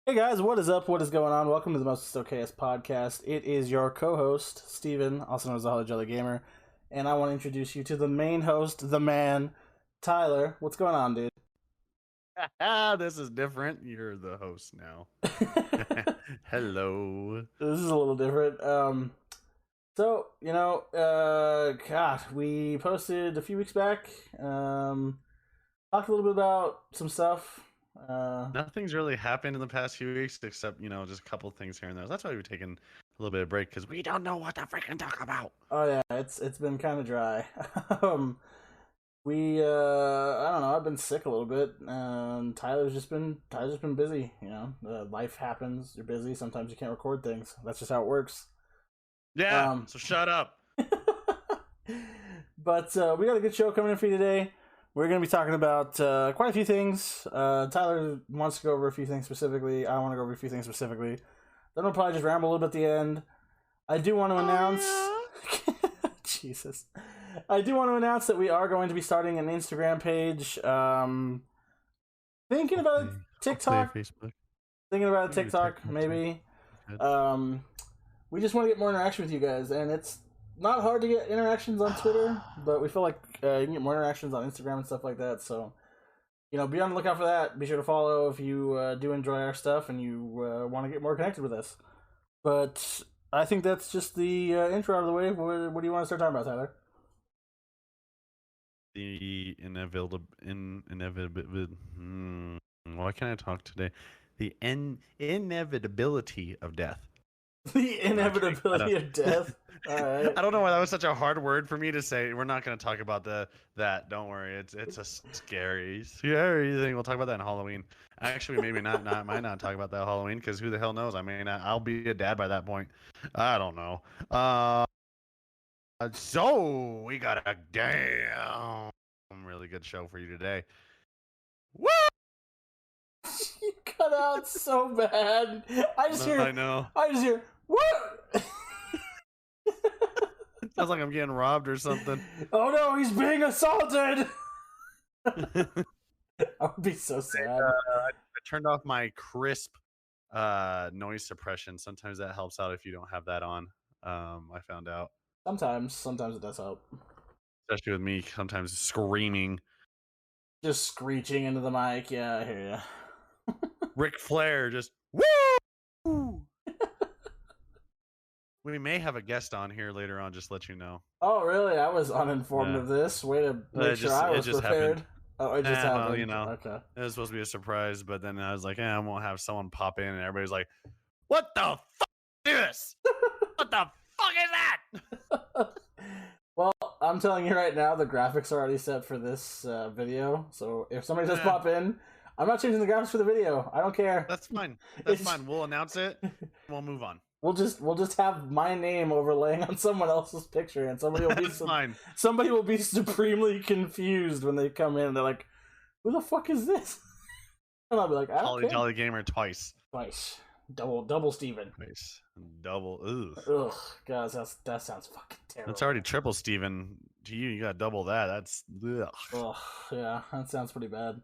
Hey guys, what is up? What is going on? Welcome to the Most Okayest podcast. It is your co-host, Steven, also known as the Holly Jelly Gamer, and I want to introduce you to the main host, the man, Tyler. What's going on, dude? This is different. You're the host now. Hello. This is a little different. God, we posted a few weeks back. Talked a little bit about some stuff. Nothing's really happened in the past few weeks except, just a couple things here and there. That's why we've taken a little bit of break because we don't know what to freaking talk about. Oh yeah, it's been kind of dry. um, I don't know. I've been sick a little bit. Tyler's just been busy. Life happens. You're busy. Sometimes you can't record things. That's just how it works. Yeah, so shut up. But we got a good show coming in for you today. We're going to be talking about quite a few things. Tyler wants to go over a few things specifically. I want to go over a few things specifically. Then we'll probably just ramble a little bit at the end. I do want to announce... Jesus. I do want to announce that we are going to be starting an Instagram page. Thinking about a TikTok. Facebook. Thinking about a TikTok, maybe. We just want to get more interaction with you guys, and it's not hard to get interactions on Twitter, but we feel like you can get more interactions on Instagram and stuff like that. So, be on the lookout for that. Be sure to follow if you do enjoy our stuff and you want to get more connected with us. But I think that's just the intro out of the way. What do you want to start talking about, Tyler? The why can't I talk today? The inevitability of death. The inevitability of death. All right. I don't know why that was such a hard word for me to say. We're not going to talk about that. Don't worry. It's a scary thing. We'll talk about that in Halloween. Actually, maybe not. Might not talk about that Halloween because who the hell knows? I mean, I'll be a dad by that point. I don't know. So we got a damn really good show for you today. Woo! You cut out so bad. I just hear what? Sounds like I'm getting robbed or something. Oh no, he's being assaulted. I would be so sad. I turned off my crisp noise suppression. Sometimes that helps out if you don't have that on. I found out. Sometimes it does help. Especially with me, sometimes screaming. Just screeching into the mic. Yeah, I hear you. Ric Flair just woo. We may have a guest on here later on. Just let you know. Oh, really? I was uninformed of this. Way to make sure I was prepared. Happened. Oh, it just happened. Well, okay. It was supposed to be a surprise, but then I was like, I won't have someone pop in, and everybody's like, "What the fuck is this? What the fuck is that?" Well, I'm telling you right now, the graphics are already set for this video. So if somebody does pop in, I'm not changing the graphics for the video. I don't care. That's fine. That's fine. We'll announce it. We'll move on. We'll just have my name overlaying on someone else's picture, and somebody will be fine. Somebody will be supremely confused when they come in. And they're like, "Who the fuck is this?" And I'll be like, "I don't care." Jolly Gamer twice. Double Steven. Twice. Double. Ugh, guys, that sounds fucking terrible. That's already triple Steven. To you got double that. That's ugh. Yeah, that sounds pretty bad.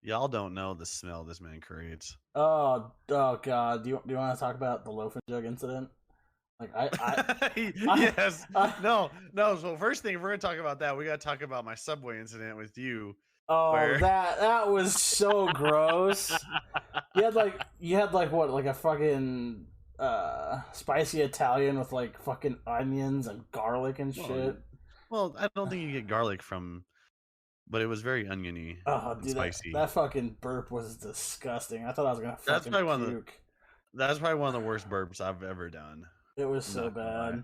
Y'all don't know the smell this man creates. Oh God! Do you want to talk about the loaf and jug incident? Like yes. No. So first thing, if we're gonna talk about that, we gotta talk about my Subway incident with you. Oh, that was so gross. You had like what, like a fucking spicy Italian with like fucking onions and garlic and shit. Well, I don't think you get garlic from. But it was very oniony. Oh, dude, spicy. That fucking burp was disgusting. I thought I was gonna fucking puke. That's probably one of the worst burps I've ever done. It was so bad.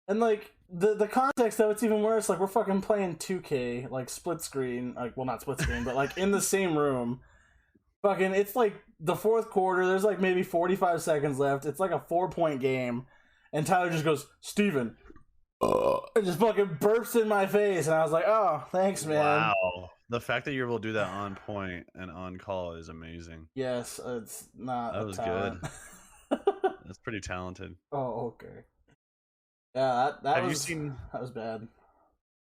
And like the context though, it's even worse. Like we're fucking playing 2K, like split screen, like well not split screen, but like in the same room. Fucking, it's like the fourth quarter. There's like maybe 45 seconds left. It's like a 4-point game, and Tyler just goes, "Steven." It just fucking burps in my face, and I was like, "Oh, thanks, man." Wow, the fact that you're able to do that on point and on call is amazing. Yes, it's not. That was talent. Good. That's pretty talented. Oh, okay. Yeah, that was bad.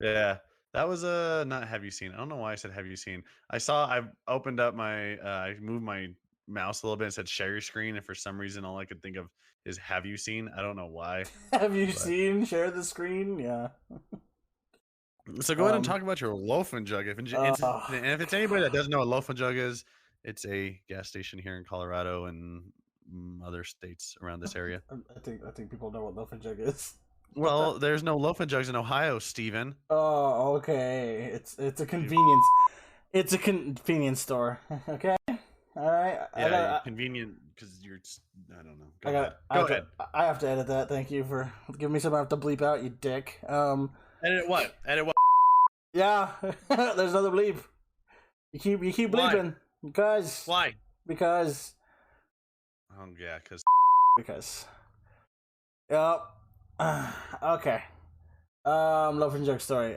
Yeah, that was not have you seen? I don't know why I said have you seen. I opened up my I moved my mouse a little bit and said share your screen, and for some reason all I could think of is have you seen? I don't know why. Have you seen share the screen? Yeah. So go ahead and talk about your loaf and jug. And if it's anybody that doesn't know what loaf and jug is, it's a gas station here in Colorado and other states around this area. I think people know what loaf and jug is. Well, there's no loaf and jugs in Ohio, Steven. Oh, okay. It's a convenience. It's a convenience store. Okay. All right. Yeah, convenient because you're. I don't know. Go ahead. I have to edit that. Thank you for giving me something I have to bleep out. You dick. Edit what? Edit what? Yeah. There's another bleep. You keep bleeping. Because. Why? Because. Oh yeah, because. Yep. Okay. Loaf and jug story.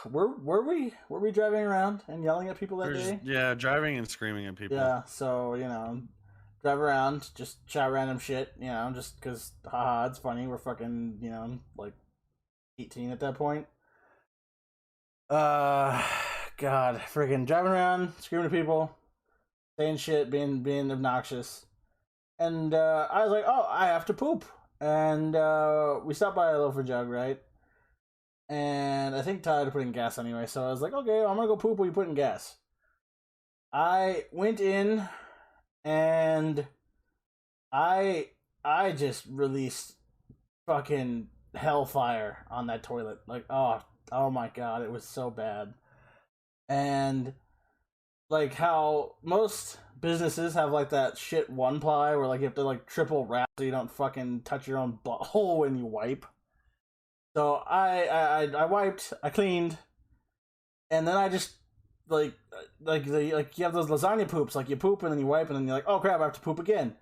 Were we driving around and yelling at people that day? Yeah, driving and screaming at people. Yeah, so drive around, just shout random shit, just because haha, it's funny. We're fucking like 18 at that point. God, friggin' driving around, screaming at people, saying shit, being obnoxious, and I was like, oh, I have to poop, and we stopped by a loaf and jug, right? And I think Tyler had to put in gas anyway, so I was like, okay, I'm gonna go poop while you put in gas. I went in, and I just released fucking hellfire on that toilet. Like, oh my god, it was so bad. And like how most businesses have like that shit one ply where like you have to like triple wrap so you don't fucking touch your own butthole when you wipe. So I wiped, I cleaned, and then I just like you have those lasagna poops, like you poop and then you wipe and then you're like, oh crap, I have to poop again.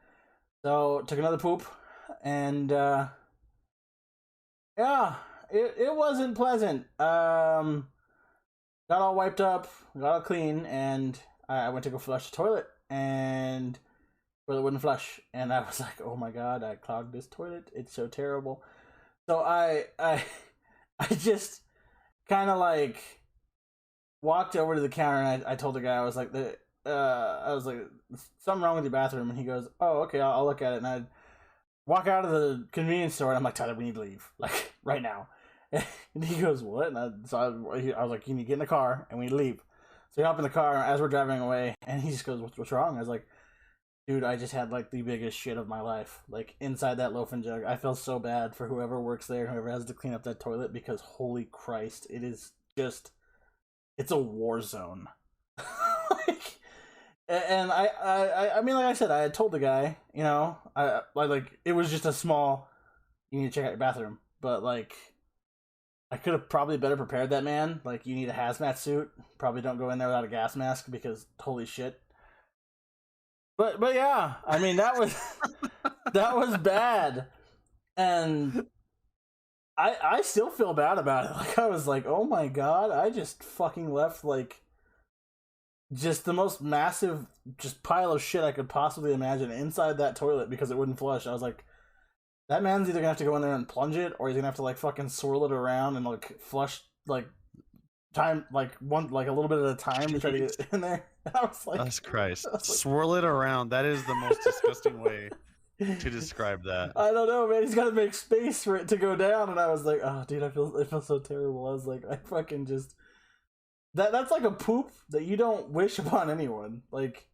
So took another poop, and yeah, it wasn't pleasant. Got all wiped up, got all clean, and I went to go flush the toilet, and the toilet wouldn't flush, and I was like, oh my god, I clogged this toilet. It's so terrible. So I just kind of like walked over to the counter and I told the guy, I was like, something wrong with your bathroom, and he goes, oh, okay, I'll look at it. And I walk out of the convenience store and I'm like, Tyler, we need to leave, like right now. And he goes, what? And I was like, you need to get in the car and we leave. So we hop in the car as we're driving away, and he just goes, what's wrong? I was like, dude, I just had like the biggest shit of my life, like inside that loaf and jug. I feel so bad for whoever works there, whoever has to clean up that toilet, because holy Christ, it is just, it's a war zone. Like, and I mean, like I said, I had told the guy, I like it was just a small, you need to check out your bathroom, but like, I could have probably better prepared that man. Like, you need a hazmat suit. Probably don't go in there without a gas mask, because holy shit. But yeah, I mean, that was that was bad, and I still feel bad about it. Like, I was like, oh my god, I just fucking left like just the most massive just pile of shit I could possibly imagine inside that toilet because it wouldn't flush. I was like, that man's either gonna have to go in there and plunge it, or he's gonna have to like fucking swirl it around and like flush like time, like one, like a little bit at a time to try to get in there. I was like, Jesus Christ. Swirl it around. That is the most disgusting way to describe that. I don't know, man. He's got to make space for it to go down, and I was like, oh, dude, I feel so terrible. I was like, I fucking just that's like a poop that you don't wish upon anyone. Like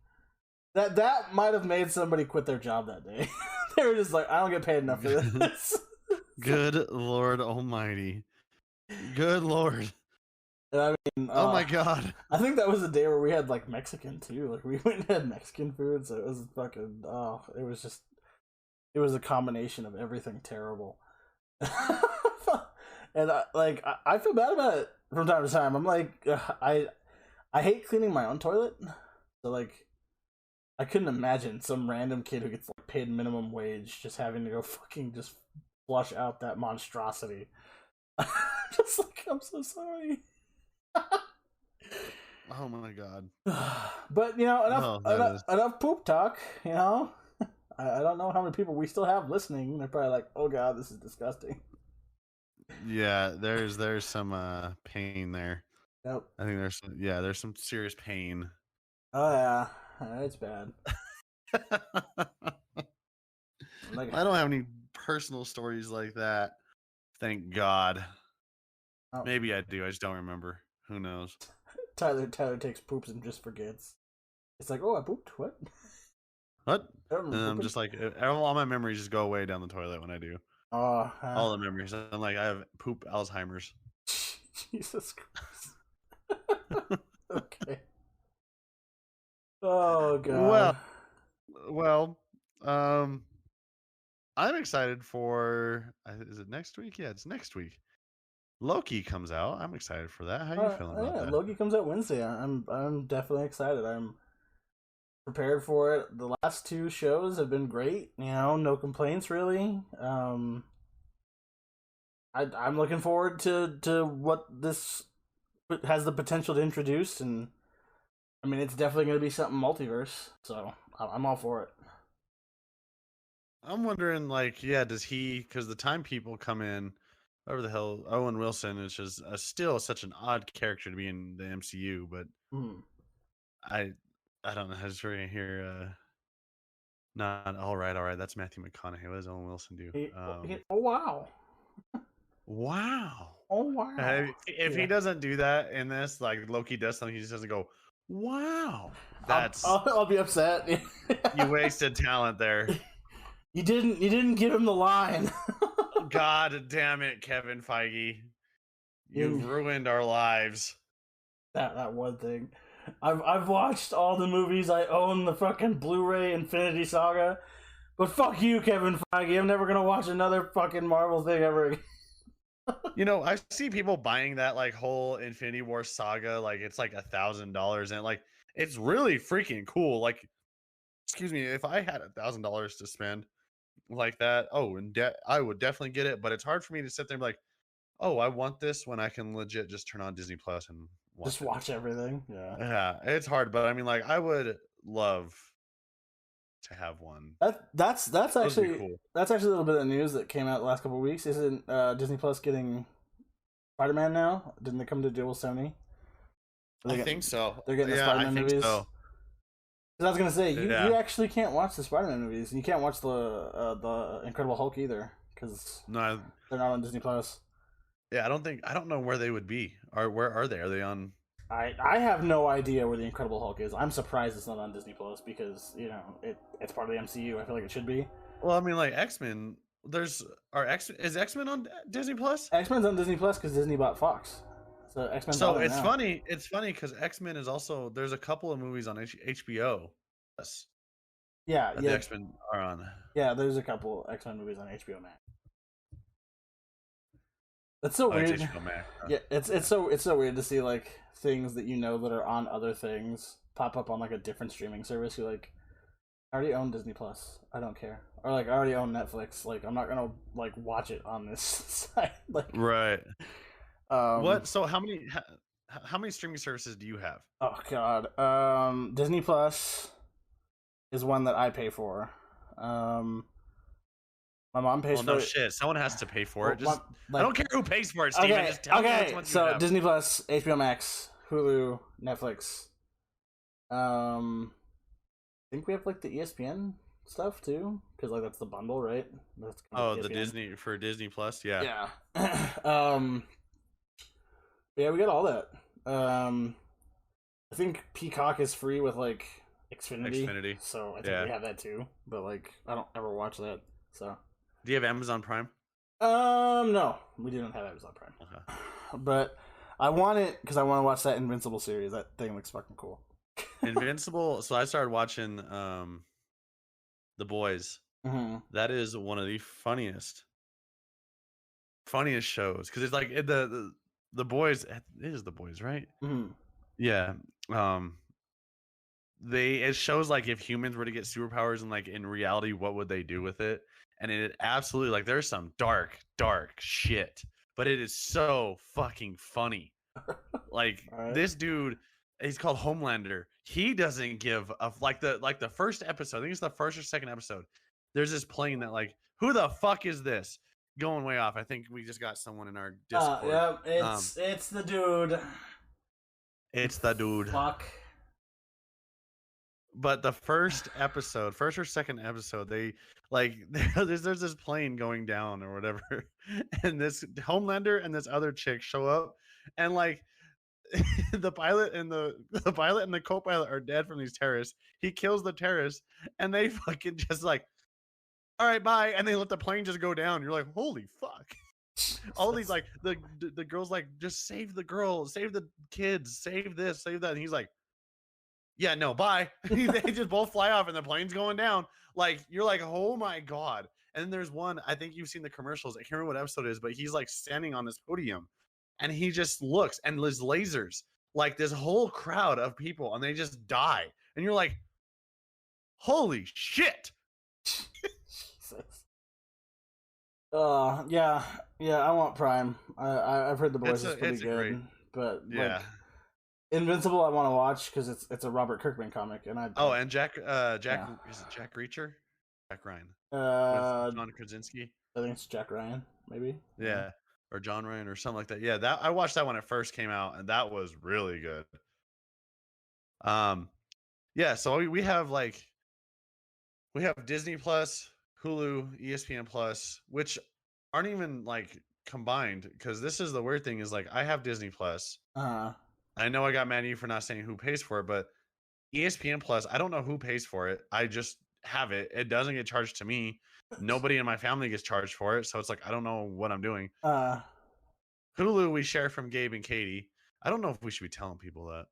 that might have made somebody quit their job that day. They were just like, I don't get paid enough for this. Good Lord Almighty. Good Lord. I mean, oh my god. I think that was the day where we had like Mexican too. Like, we went and had Mexican food, so it was fucking, it was a combination of everything terrible. And I feel bad about it from time to time. I'm like, I hate cleaning my own toilet. So like, I couldn't imagine some random kid who gets like paid minimum wage just having to go fucking just flush out that monstrosity. Just like, I'm so sorry. Oh my god. But enough poop talk. I don't know how many people we still have listening. They're probably like, oh god, this is disgusting. Yeah, there's some pain there. Yep. I think there's some serious pain. Oh yeah, it's bad. Like, I don't have any personal stories like that. Thank God. oh, Maybe I do. I just don't remember. Who knows? Tyler takes poops and just forgets. It's like, oh, I pooped. What? What? I don't And remember I'm pooping. just like, all my memories just go away down the toilet when I do. Oh, All the memories. I'm like, I have poop Alzheimer's. Jesus Christ. Okay. Oh Well, God. well, um, I'm excited for. Is it next week? Yeah, it's next week. Loki comes out. I'm excited for that. How you feeling about Yeah, that? Loki comes out Wednesday. I'm definitely excited. I'm prepared for it. The last two shows have been great. You know, no complaints really. I'm looking forward to what this has the potential to introduce, and I mean, it's definitely going to be something multiverse. So I'm all for it. I'm wondering, like, yeah, does he? Because the time people come in, whatever the hell, Owen Wilson is just still such an odd character to be in the MCU. But Mm. I, I don't know. I just really hear. Not all right, all right. That's Matthew McConaughey. What does Owen Wilson do? Oh wow! Wow. Oh wow! If he Yeah, doesn't do that in this, like Loki does something, he just doesn't go, "Wow, that's I'll be upset. you wasted talent there." You didn't give him the line. God damn it, Kevin Feige, you've You, ruined our lives. that one thing. I've watched all the movies. I own the fucking Blu-ray Infinity Saga. But fuck you, Kevin Feige. I'm never gonna watch another fucking Marvel thing ever again. You know, I see people buying that like whole Infinity War saga, like it's like $1,000, and like it's really freaking cool. Like, excuse me, if I had $1,000 to spend like that, oh, and I would definitely get it. But it's hard for me to sit there and be like, oh, I want this when I can legit just turn on Disney Plus and Just watch it. watch everything. Yeah. Yeah, it's hard, but I mean, like, I would love to have one. That's Those would be actually cool. that's actually a little bit of news that came out the last couple of weeks. Isn't Disney Plus getting Spider-Man now? Didn't they come to deal with Sony? I think so. They're getting the Yeah, I Spider-Man think movies. so. 'Cause I was gonna say you Yeah. actually can't watch the Spider-Man movies, and you can't watch the Incredible Hulk either because No, they're not on Disney Plus. yeah, I don't know where they would be. Or where are they? Are they on? I have no idea where the Incredible Hulk is. I'm surprised it's not on Disney Plus because you know it's part of the MCU. I feel like it should be. Well, I mean, like X-Men. Is X-Men on Disney Plus? X-Men's on Disney Plus because Disney bought Fox, so X-Men's So on there now. It's funny because X-Men is also there's a couple of movies on HBO. Yes, Yeah, that the yeah, X-Men are on. yeah. There's a couple X-Men movies on HBO Max. That's so Oh, it's weird. HBO Max. Yeah, it's so weird to see like things that you know that are on other things pop up on like a different streaming service. You're like, I already own Disney Plus. I don't care. Or like I already own Netflix. Like I'm not gonna like watch it on this site. Like Right. um What? So how many streaming services do you have? oh god. Disney Plus is one that I pay for. My mom pays Well, for no it. shit. Someone has to pay for it. Well, Just like, I don't care who pays for it, Steven. okay, Just tell me which okay. ones you So have. Disney Plus, HBO Max, Hulu, Netflix. I think we have like the ESPN stuff too, because like that's the bundle, right? That's kind Oh, of the ESPN. Disney Plus, yeah. Yeah. Yeah, we got all that. I think Peacock is free with like Xfinity, Xfinity. so I think Yeah. we have that too. But like, I don't ever watch that. So, Do you have Amazon Prime? no, we didn't have Amazon Prime, Okay. but I want it because I want to watch that Invincible series. That thing looks fucking cool. Invincible. So I started watching The Boys. Mm-hmm. That is one of the funniest shows because it's like the Boys. It is The Boys, right? Mm-hmm. Yeah. It shows like if humans were to get superpowers and like in reality, what would they do with it? And it absolutely like there's some dark shit, but it is so fucking funny. Like All right. this dude, he's called Homelander. He doesn't give a like the first episode. I think it's the first or second episode. There's this plane that like who the fuck is this? Going way off. I think we just got someone in our Discord. Yeah, it's the dude. It's the dude. Fuck. But the first or second episode, they like there's this plane going down or whatever, and this Homelander and this other chick show up, and like the pilot and the pilot and the co-pilot are dead from these terrorists. He kills the terrorists, and they fucking just like, all right, bye, and they let the plane just go down. You're like, holy fuck. All these like the girls like, just save the girls, save the kids, save this, save that, and he's like, yeah, no, bye. They just both fly off and the plane's going down. Like, you're like, oh my God. And then there's one, I think you've seen the commercials. I can't remember what episode it is, but he's like standing on this podium and he just looks, and there's lasers, like this whole crowd of people, and they just die. And you're like, holy shit. Jesus. Yeah, I want Prime. I've heard The Boys is pretty good, great, but yeah. Like, Invincible I want to watch because it's a Robert Kirkman comic, and and Jack is it Jack Reacher? Jack Ryan. With John Krasinski. I think it's Jack Ryan, maybe. Yeah. Or John Ryan or something like that. Yeah, that I watched that when it first came out, and that was really good. Yeah, so we have Disney Plus, Hulu, ESPN Plus, which aren't even like combined, because this is the weird thing is like I have Disney Plus. I know I got mad at you for not saying who pays for it, but ESPN Plus, I don't know who pays for it. I just have it. It doesn't get charged to me. Nobody in my family gets charged for it, so it's like I don't know what I'm doing. Hulu we share from Gabe and Katie. I don't know if we should be telling people that.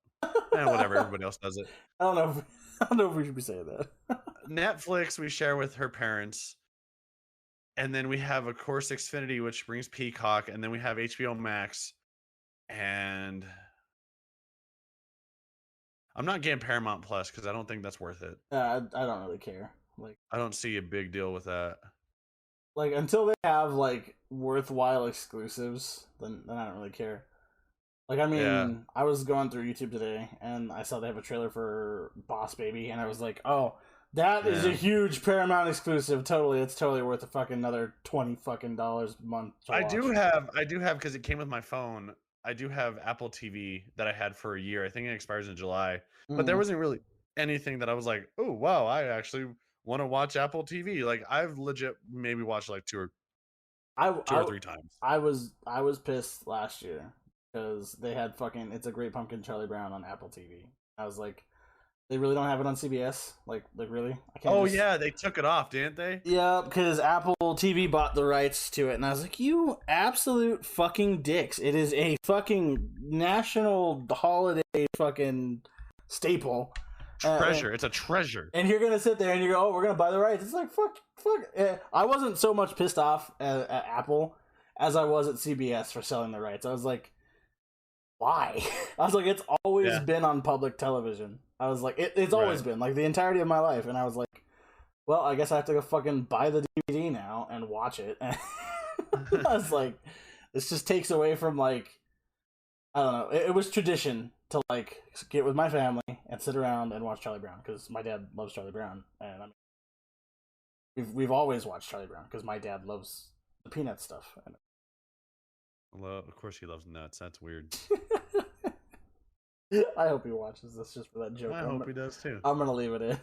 Whatever, everybody else does it. I don't know if we should be saying that. Netflix we share with her parents. And then we have, of course, Xfinity, which brings Peacock, and then we have HBO Max. And I'm not getting Paramount Plus because I don't think that's worth it. I don't really care. Like, I don't see a big deal with that. Like, until they have like worthwhile exclusives, then I don't really care. Like, I mean, yeah. I was going through YouTube today and I saw they have a trailer for Boss Baby, and I was like, oh, that is a huge Paramount exclusive. Totally, it's totally worth a fucking another $20 a month. I do have because it came with my phone. I do have Apple TV that I had for a year. I think it expires in July, but there wasn't really anything that I was like, oh wow, I actually want to watch Apple TV. Like, I've legit maybe watched like two or three times. I was pissed last year because they had fucking It's a Great Pumpkin Charlie Brown on Apple TV. I was like, they really don't have it on CBS? Like really? I can't yeah, they took it off, didn't they? Yeah, because Apple TV bought the rights to it, and I was like, you absolute fucking dicks. It is a fucking national holiday fucking staple. Treasure. It's a treasure. And you're gonna sit there and you go, oh, we're gonna buy the rights. It's like, fuck. I wasn't so much pissed off at Apple as I was at CBS for selling the rights. I was like, why? I was like, it's always been on public television. I was like, it's always been, like, the entirety of my life. And I was like, well, I guess I have to go fucking buy the DVD now and watch it. And I was like, this just takes away from, like, I don't know. It was tradition to, like, get with my family and sit around and watch Charlie Brown, because my dad loves Charlie Brown. And I mean, we've always watched Charlie Brown because my dad loves the peanut stuff. Well, of course he loves nuts. That's weird. I hope he watches this just for that joke. I hope he does too. I'm gonna leave it in.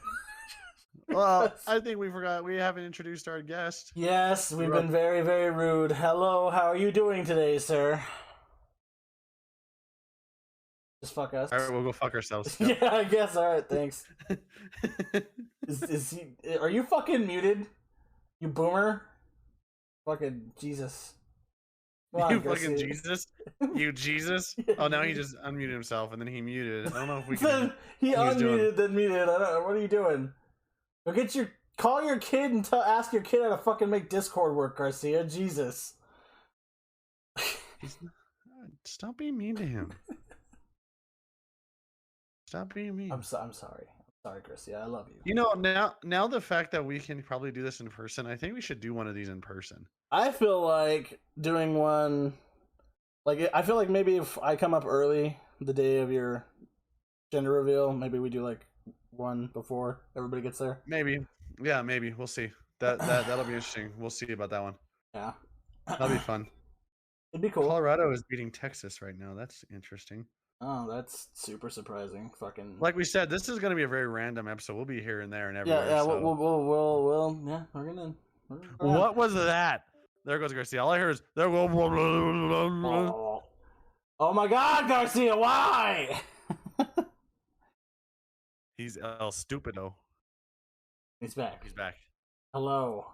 Well, I think we forgot. We haven't introduced our guest. Yes, we've been very, very rude. Hello, how are you doing today, sir? Just fuck us. All right, we'll go fuck ourselves. Yeah, I guess. All right, thanks. Is he? Are you fucking muted? You boomer? Fucking Jesus. You fucking Jesus? You Jesus? Oh, now he just unmuted himself and then he muted. I don't know if we can. He unmuted, then muted. I don't know. What are you doing? Go call your kid and ask your kid how to fucking make Discord work, Garcia. Jesus. Stop being mean to him. Stop being mean. I'm sorry. I'm sorry, Garcia. I love you. You know, now the fact that we can probably do this in person, I think we should do one of these in person. I feel like doing one, like, I feel like maybe if I come up early the day of your gender reveal, maybe we do like one before everybody gets there. Maybe. Yeah, maybe. We'll see. That'll be interesting. We'll see about that one. Yeah. That'll be fun. It'd be cool. Colorado is beating Texas right now. That's interesting. Oh, that's super surprising. Fucking. Like we said, this is going to be a very random episode. We'll be here and there and everywhere. Yeah. So. We'll yeah. We're gonna. What was that? There goes Garcia. All I heard is there go. Oh my God, Garcia! Why? He's El Stupido. He's back. He's back. Hello.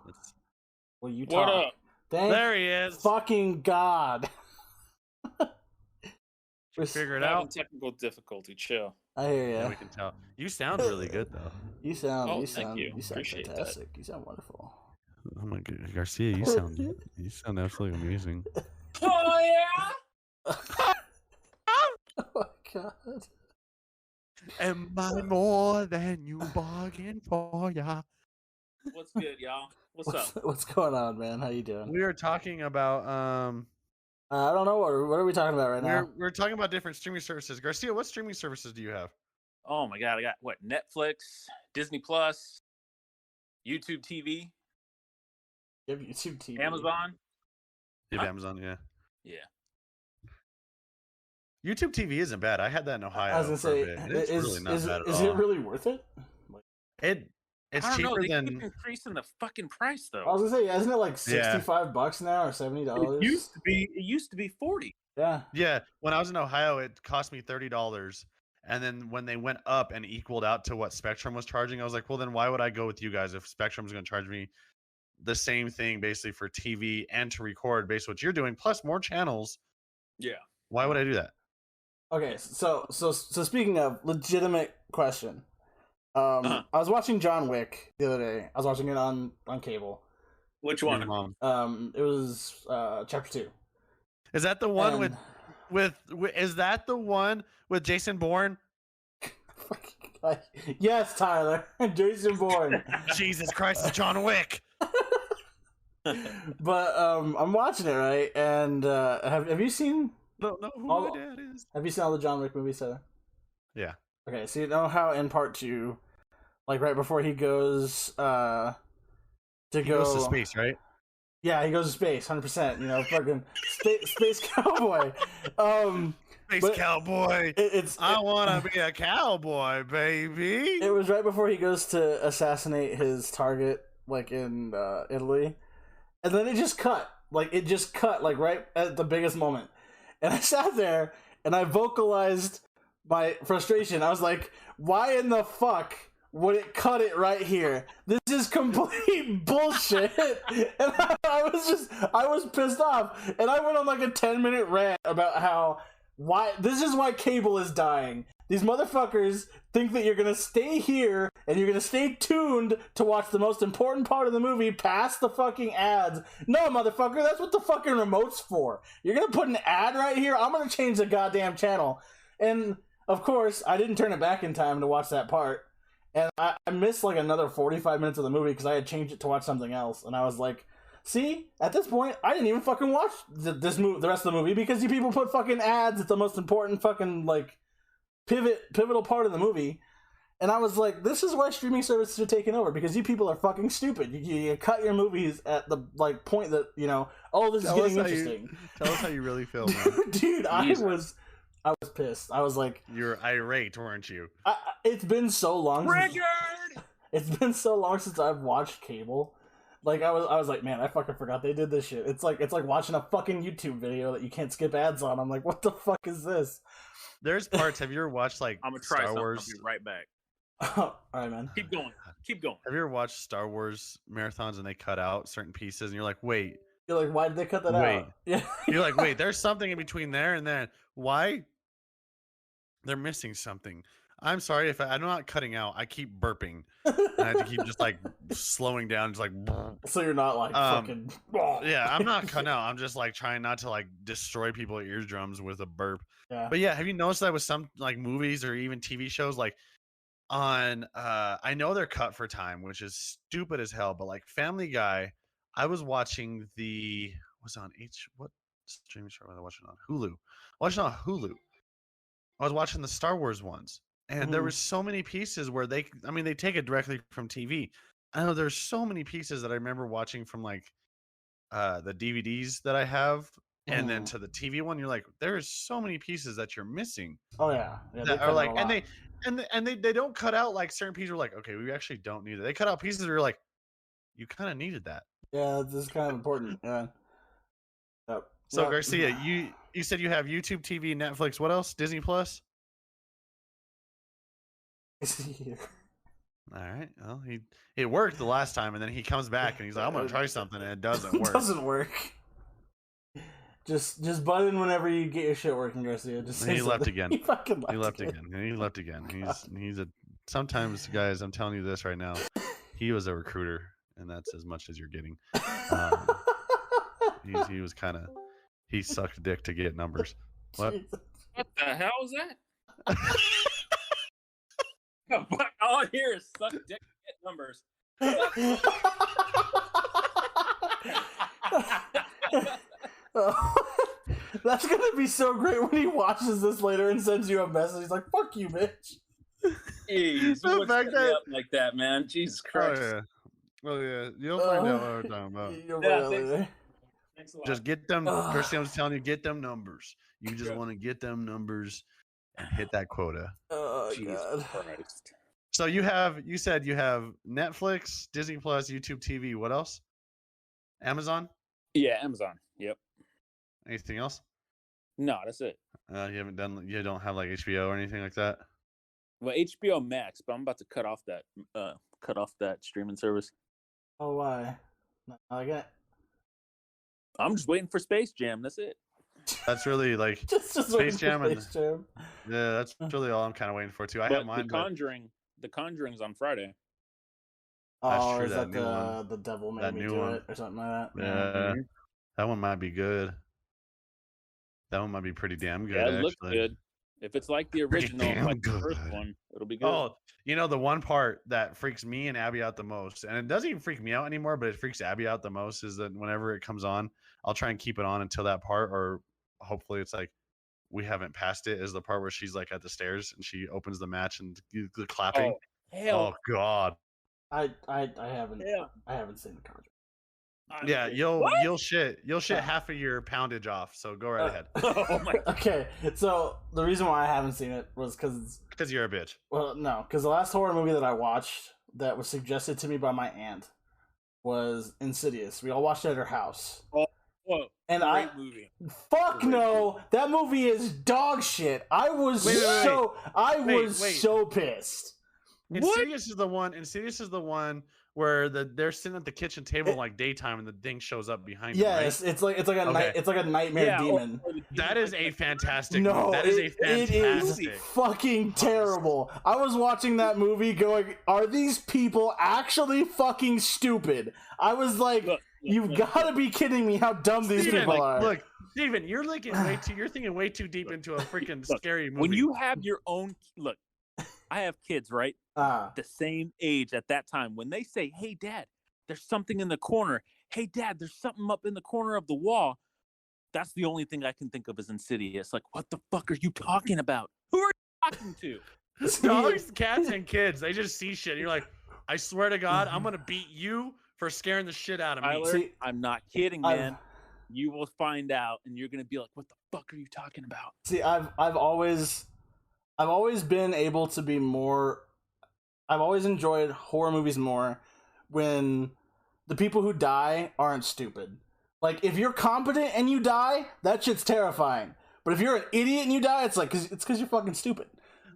Will you talk? What up? There he is. Fucking God. Figure it Having out. technical difficulty. Chill. I hear Yeah, ya. we can tell. You sound really good though. You sound. Oh, you thank sound. you. You sound Appreciate that. fantastic. You sound wonderful. Oh my God, Garcia, you sound absolutely amazing. Oh yeah. Oh my God. Am I more than you bargained for, ya? What's good, y'all? What's up? What's going on, man? How you doing? We are talking about I don't know what are we talking about right now. we're talking about different streaming services. Garcia, what streaming services do you have? Oh my God, I got what? Netflix, Disney Plus, YouTube TV, You have YouTube TV. Amazon. You have Huh? Amazon, yeah. Yeah. YouTube TV isn't bad. I had that in Ohio. I was gonna say, for a bit. It's really not bad at is all. it really worth it? It's I don't know. cheaper They than keep increasing the fucking price though. I was gonna say, isn't it like Yeah. $65 now or $70? It used to be 40. Yeah. Yeah, when I was in Ohio, it cost me $30, and then when they went up and equaled out to what Spectrum was charging, I was like, well, then why would I go with you guys if Spectrum's going to charge me the same thing basically for TV and to record based on what you're doing plus more channels? Yeah. Why would I do that? Okay, so speaking of legitimate question, I was watching John Wick the other day. I was watching it on cable. Which Your one? mom. It was chapter 2. Is that the one And- with is that the one with Jason Bourne? Yes, Tyler. Jason Bourne. Jesus Christ, it's John Wick. But I'm watching it, right? And have you seen Don't know who all- my dad is. have you seen all the John Wick movies, Tyler? Yeah. Okay, so you know how in part 2, like right before he goes He goes to space, right? Yeah, he goes to space, 100%. You know, fucking space cowboy. Space but cowboy. I want to be a cowboy, baby. It was right before he goes to assassinate his target, like in Italy, and then it just cut, like right at the biggest moment, and I sat there and I vocalized my frustration. I was like, "Why in the fuck would it cut it right here? This is complete bullshit." And I was pissed off, and I went on like a 10-minute rant about why this is why cable is dying. These motherfuckers think that you're gonna stay here and you're gonna stay tuned to watch the most important part of the movie past the fucking ads. No, motherfucker, that's what the fucking remote's for. You're gonna put an ad right here? I'm gonna change the goddamn channel. And of course, I didn't turn it back in time to watch that part. And I missed like another 45 minutes of the movie because I had changed it to watch something else. And I was like, see, at this point, I didn't even fucking watch the rest of the movie because you people put fucking ads at the most important fucking like pivotal part of the movie. And I was like, this is why streaming services are taking over, because you people are fucking stupid. You cut your movies at the like point that, you know, oh, this is getting interesting. Tell us how you really feel, man. Dude, I was pissed. I was like, You're irate, weren't you? it's been so long. Triggered! It's been so long since I've watched cable. Like I was like, man, I fucking forgot they did this shit. It's like watching a fucking YouTube video that you can't skip ads on. I'm like, what the fuck is this? There's parts. Have you ever watched like I'm gonna try Star something. Wars? I'll be right back. All right, man. Keep going. Keep going. Have you ever watched Star Wars marathons and they cut out certain pieces and you're like, wait, You're like, why did they cut that Wait. out? Yeah. you're like, wait, there's something in between there and then. Why? They're missing something. I'm sorry if I'm not cutting out. I keep burping. And I have to keep just like slowing down, just like. So you're not like fucking. Yeah, I'm not cutting out. I'm just like trying not to like destroy people's eardrums with a burp. Yeah. But yeah, have you noticed that with some like movies or even TV shows, like on I know they're cut for time, which is stupid as hell, but like Family Guy, I was watching what streaming show was I watching on Hulu? I was watching the Star Wars ones, and there Mhm. were so many pieces where they take it directly from TV. I know there's so many pieces that I remember watching from like the DVDs that I have and then to the TV one, you're like, there's so many pieces that you're missing. Oh yeah, That are like, and they don't cut out like certain pieces. Are like, okay, we actually don't need it. They cut out pieces that are like, you kind of needed that. Yeah, this is kind of important. Yeah. Yep. So Yep. Garcia, you said you have YouTube TV, Netflix. What else? Disney Plus. All right. Well, it worked the last time, and then he comes back and he's like, "I'm gonna try something," and it doesn't work. It doesn't work. Just butt in whenever you get your shit working, Garcia. Just say he left again. He fucking left. He left again. He left again. He's a. Sometimes, guys, I'm telling you this right now. He was a recruiter, and that's as much as you're getting. He was kind of. He sucked dick to get numbers. What? What the hell is that? All I hear is suck dick to get numbers. That's gonna be so great when he watches this later and sends you a message. He's like, "Fuck you, bitch." Jeez, The what's fact setting me that- up like that, man? Jesus Christ. Oh yeah. Well, yeah. You'll find out what we're talking about. You'll Yeah, find out later. Thanks a lot. Just get them. Ugh. Garcia, I was telling you, get them numbers. You just Yeah. want to get them numbers and hit that quota. Oh Jesus god. Christ. So you said you have Netflix, Disney Plus, YouTube TV. What else? Amazon? Yeah, Amazon. Yep. Anything else? No, that's it. You don't have like HBO or anything like that? Well, HBO Max, but I'm about to cut off that streaming service. Oh why? Not like that. I'm just waiting for Space Jam. That's it. That's really like Just Space waiting for Jam and- Space Jam. yeah, that's really all I'm kind of waiting for too. I But have mine. The Conjuring's on Friday. That's Oh, true, is that that new one. the devil made That me new do one. it or something like that? Yeah, that one might be good. That one might be pretty damn good. Yeah, it looks actually. good. If it's like the Pretty original, damn like the first good. one, it'll be good. Oh, you know the one part that freaks me and Abby out the most, and it doesn't even freak me out anymore, but it freaks Abby out the most is that whenever it comes on, I'll try and keep it on until that part, or hopefully it's like we haven't passed it. Is the part where she's like at the stairs and she opens the match and the clapping. Oh, hell. Oh God. I haven't Yeah. I haven't seen the Conjuring. Yeah, What? you'll shit half of your poundage off. So go right ahead. Oh my. Okay, so the reason why I haven't seen it was because Because you're a bitch. because the last horror movie that I watched that was suggested to me by my aunt was Insidious. We all watched it at her house. Whoa. And Great movie. Fuck Great no, that movie is dog shit. I was Wait. so pissed. Insidious is the one. Insidious is the one where they're sitting at the kitchen table like daytime and the thing shows up behind them. Yes, Right? it's like a Okay. it's like a nightmare demon. That is a fantastic. No, movie. That is a it is fantastic. fucking terrible. I was watching that movie going, are these people actually fucking stupid? I was like, you've got to be kidding me how dumb these Steven, people are. Look, Steven, you're thinking way too deep into a freaking scary movie. When you have your own look, I have kids, right? The same age at that time. When they say, "Hey, Dad, there's something in the corner." "Hey, Dad, there's something up in the corner of the wall." That's the only thing I can think of as Insidious. Like, what the fuck are you talking about? Who are you talking to? dogs, cats, and kids, they just see shit. And you're like, I swear to God, I'm gonna beat you for scaring the shit out of me. Tyler, See, I'm not kidding, man. You will find out, and you're gonna be like, "What the fuck are you talking about?" See, I've always been able to be more. I've always enjoyed horror movies more when the people who die aren't stupid. Like, if you're competent and you die, that shit's terrifying. But if you're an idiot and you die, it's like, it's because you're fucking stupid.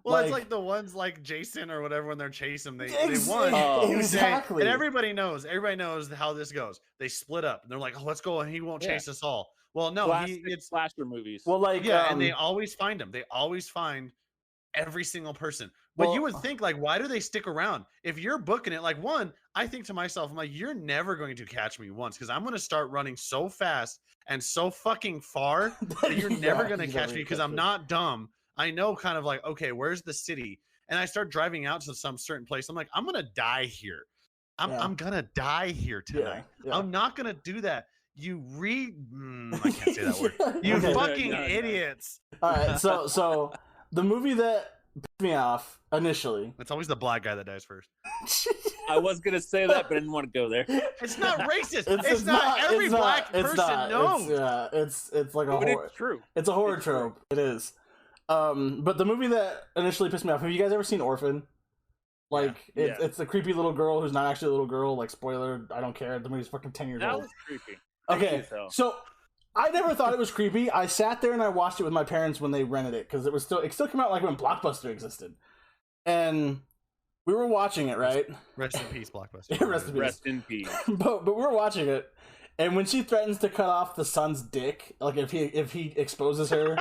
Well, it's like the ones like Jason or whatever when they're chasing them, they won. Exactly. And everybody knows how this goes. They split up and they're like, "Oh, let's go," and he won't chase us all. Well, no, it's slasher movies. Well, like and they always find him. They always find every single person. But you would think, like, why do they stick around? If you're booking it, like, I think to myself, I'm like, you're never going to catch me once because I'm going to start running so fast and so fucking far that you're never going to catch me because I'm not dumb. I know kind of like, okay, where's the city? And I start driving out to some certain place. I'm like, I'm going to die here. I'm going to die here tonight. Yeah. I'm not going to do that. I can't say that word. You fucking idiots. All right, so the movie that pissed me off initially. It's always the black guy that dies first. I was gonna say that, but I didn't want to go there. It's not racist. It's not every black person knows. It's like a horror. It's true. It's a horror trope. It is. But the movie that initially pissed me off. Have you guys ever seen Orphan? Like it's a creepy little girl who's not actually a little girl. Like spoiler, I don't care. The movie's fucking 10 years old. That was creepy. Okay, so I never thought it was creepy. I sat there and I watched it with my parents when they rented it because it still came out like when Blockbuster existed, and we were watching it, right? Rest in peace, Blockbuster. Rest in peace. But we were watching it, and when she threatens to cut off the son's dick, like if he exposes her.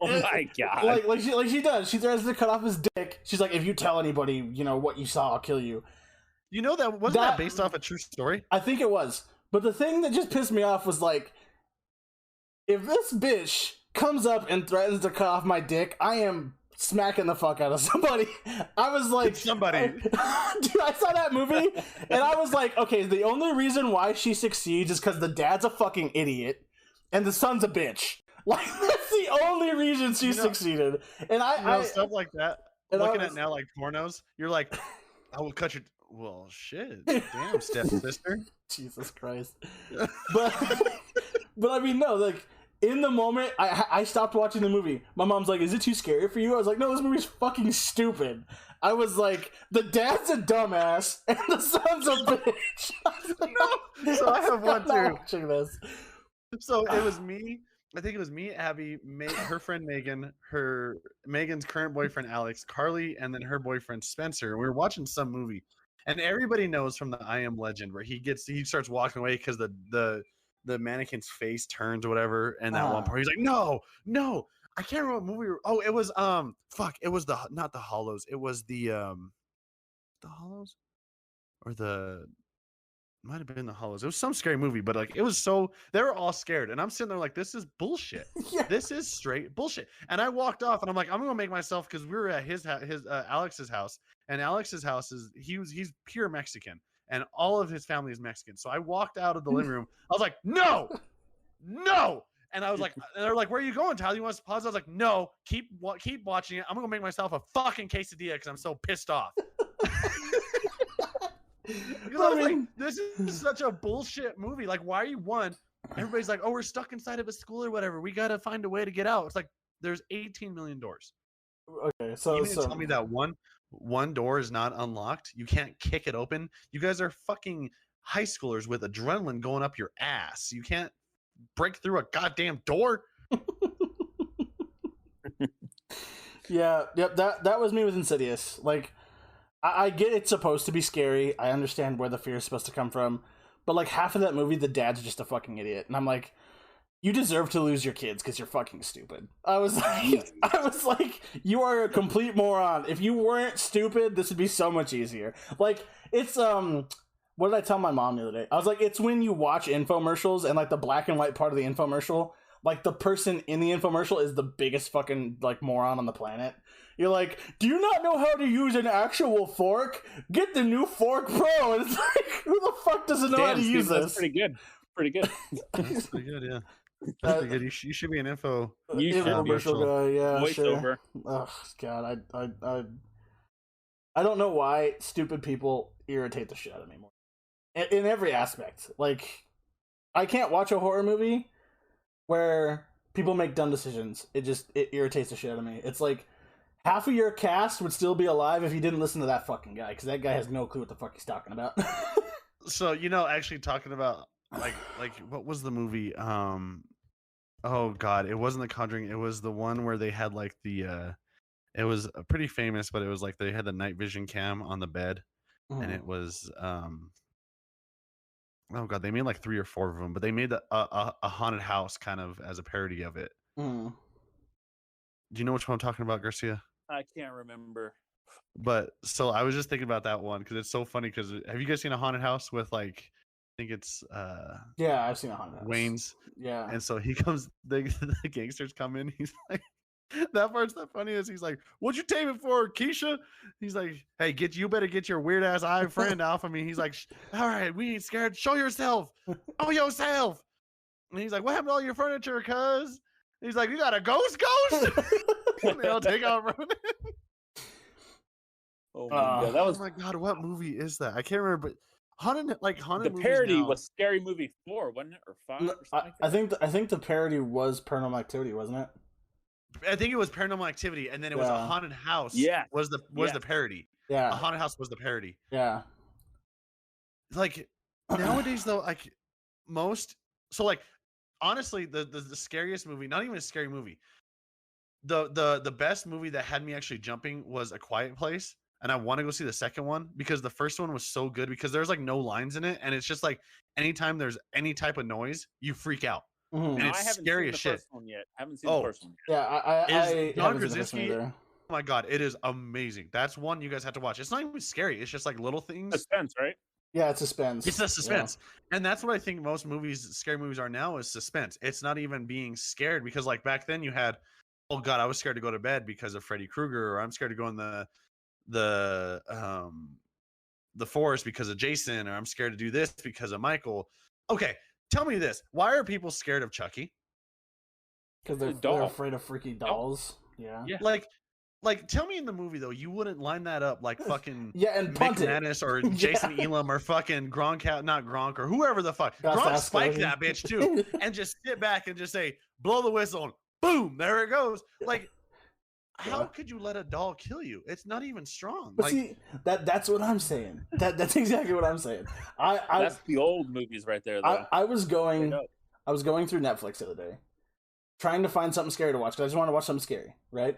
Oh my god! Like she does. She threatens to cut off his dick. She's like, if you tell anybody, what you saw, I'll kill you. You know that wasn't that based off a true story? I think it was. But the thing that just pissed me off was like, if this bitch comes up and threatens to cut off my dick, I am smacking the fuck out of somebody. I was like, somebody. Dude, I saw that movie and I was like, okay, the only reason why she succeeds is because the dad's a fucking idiot and the son's a bitch. Like, that's the only reason she succeeded. And I stuff like that. Looking at now like pornos, you're like, I will cut your. Well, shit. Damn, stepsister. Jesus Christ. But I mean, no, like, in the moment, I stopped watching the movie. My mom's like, is it too scary for you? I was like, no, this movie's fucking stupid. I was like, the dad's a dumbass, and the son's a bitch. No. So I have one, too. Watching this. So it was me. I think it was me, Abby, her friend Megan, Megan's current boyfriend Alex, Carly, and then her boyfriend Spencer. We were watching some movie, and everybody knows from the I Am Legend where he starts walking away because the mannequin's face turns or whatever, and that one part he's like, no, I can't remember what movie. It was it was not the Hollows. It was the Hollows, or might have been the Hollows. It was some scary movie, but like it was they were all scared, and I'm sitting there like, this is bullshit. Yeah. This is straight bullshit. And I walked off, and I'm like, I'm gonna make myself, because we were at his Alex's house, and Alex's house he's pure Mexican, and all of his family is Mexican. So I walked out of the living room. I was like, no, and I was like, and they're like, where are you going, Tyler? You want us to pause? I was like, no, keep watching it. I'm gonna make myself a fucking quesadilla because I'm so pissed off. Because I was like, this is such a bullshit movie. Like, why are you everybody's like, oh, we're stuck inside of a school or whatever. We got to find a way to get out. It's like, there's 18 million doors. Okay, so tell me that one door is not unlocked. You can't kick it open. You guys are fucking high schoolers with adrenaline going up your ass. You can't break through a goddamn door. Yep. That was me with Insidious. Like, I get it's supposed to be scary. I understand where the fear is supposed to come from. But like half of that movie, the dad's just a fucking idiot. And I'm like, you deserve to lose your kids because you're fucking stupid. I was like, you are a complete moron. If you weren't stupid, this would be so much easier. Like, it's, what did I tell my mom the other day? I was like, it's when you watch infomercials and like the black and white part of the infomercial, like the person in the infomercial is the biggest fucking like moron on the planet. You're like, do you not know how to use an actual fork? Get the new Fork Pro. And it's like, who the fuck doesn't know how to use this? That's pretty good. That's pretty good, yeah. That's pretty good. You should be an info. You should commercial guy, yeah. Voiceover. Sure. Oh God, I don't know why stupid people irritate the shit out of me more. In every aspect. Like, I can't watch a horror movie where people make dumb decisions. It irritates the shit out of me. It's like, half of your cast would still be alive if you didn't listen to that fucking guy, because that guy has no clue what the fuck he's talking about. So, actually talking about, like what was the movie? Oh God, it wasn't The Conjuring. It was the one where they had like it was pretty famous, but it was like they had the night vision cam on the bed, and it was oh God, they made like 3 or 4 of them, but they made a haunted house kind of as a parody of it. Do you know which one I'm talking about, Garcia? I can't remember. But so I was just thinking about that one because it's so funny. Because have you guys seen a haunted house with like, I think it's yeah, I've seen a haunted house. Wayne's. Yeah. And so he comes, the gangsters come in. He's like, that part's the funniest. He's like, "What'd you take it for, Keisha?" He's like, "Hey, you better get your weird ass eye friend off of me." He's like, "All right, we ain't scared. Show yourself. Oh, yourself." And he's like, "What happened to all your furniture, cuz?" He's like, "You got a ghost?" They all take out running. Oh my god, that was. Oh my god, what movie is that? I can't remember. But haunted The parody was Scary Movie 4, wasn't it, or 5? Or something like that? I think the parody was Paranormal Activity, wasn't it? I think it was Paranormal Activity, and then it was a haunted house. Yeah, was the parody. Yeah, a haunted house was the parody. Yeah, like nowadays though, like most. So like honestly, the scariest movie, not even a scary movie. The best movie that had me actually jumping was A Quiet Place. And I want to go see the second one because the first one was so good because there's like no lines in it. And it's just like anytime there's any type of noise, you freak out. Mm-hmm. And it's scary as shit. First one yet. I haven't seen the first one yet. Yeah, I John Krasinski. Oh my god, it is amazing. That's one you guys have to watch. It's not even scary. It's just like little things. Suspense, right? Yeah, it's suspense. It's a suspense. Yeah. And that's what I think most movies, scary movies are now, is suspense. It's not even being scared because like back then you had, oh god, I was scared to go to bed because of Freddy Krueger, or I'm scared to go in the forest because of Jason, or I'm scared to do this because of Michael. Okay, tell me this. Why are people scared of Chucky? Because they're afraid of freaky dolls. Yeah. Like tell me in the movie though, you wouldn't line that up like fucking and punt it. Manus or Jason Elam or fucking Gronk, not Gronk, or whoever the fuck. Gronk spike that bitch too, and just sit back and just say, blow the whistle, and boom, there it goes. Like, how could you let a doll kill you? It's not even strong. But like, see, that's what I'm saying. That's exactly what I'm saying. That's the old movies right there, though. I was going through Netflix the other day, trying to find something scary to watch because I just want to watch something scary, right?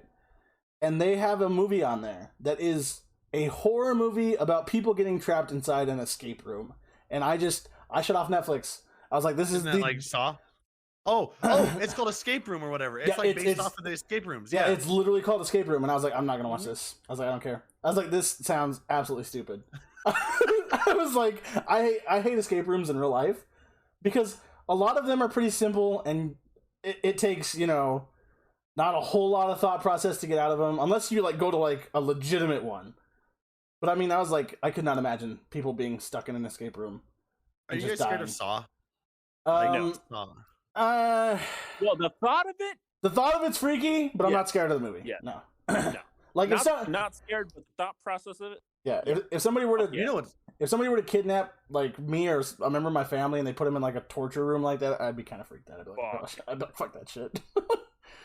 And they have a movie on there that is a horror movie about people getting trapped inside an escape room. And I shut off Netflix. I was like, this Isn't is that like Saw? Oh, it's called Escape Room or whatever. It's based off of the escape rooms. Yeah, it's literally called Escape Room. And I was like, I'm not going to watch this. I was like, I don't care. I was like, this sounds absolutely stupid. I was like, I hate escape rooms in real life because a lot of them are pretty simple and it takes, not a whole lot of thought process to get out of them, unless you like go to like a legitimate one. But I mean, I was like, I could not imagine people being stuck in an escape room. Are you guys scared of Saw? Well, the thought of it's freaky, but I'm not scared of the movie. Yeah, no. Like not scared, but the thought process of it. Yeah, if somebody were to, if somebody were to kidnap like me or a member of my family and they put him in like a torture room like that, I'd be kind of freaked out. I'd be like, gosh, fuck that shit.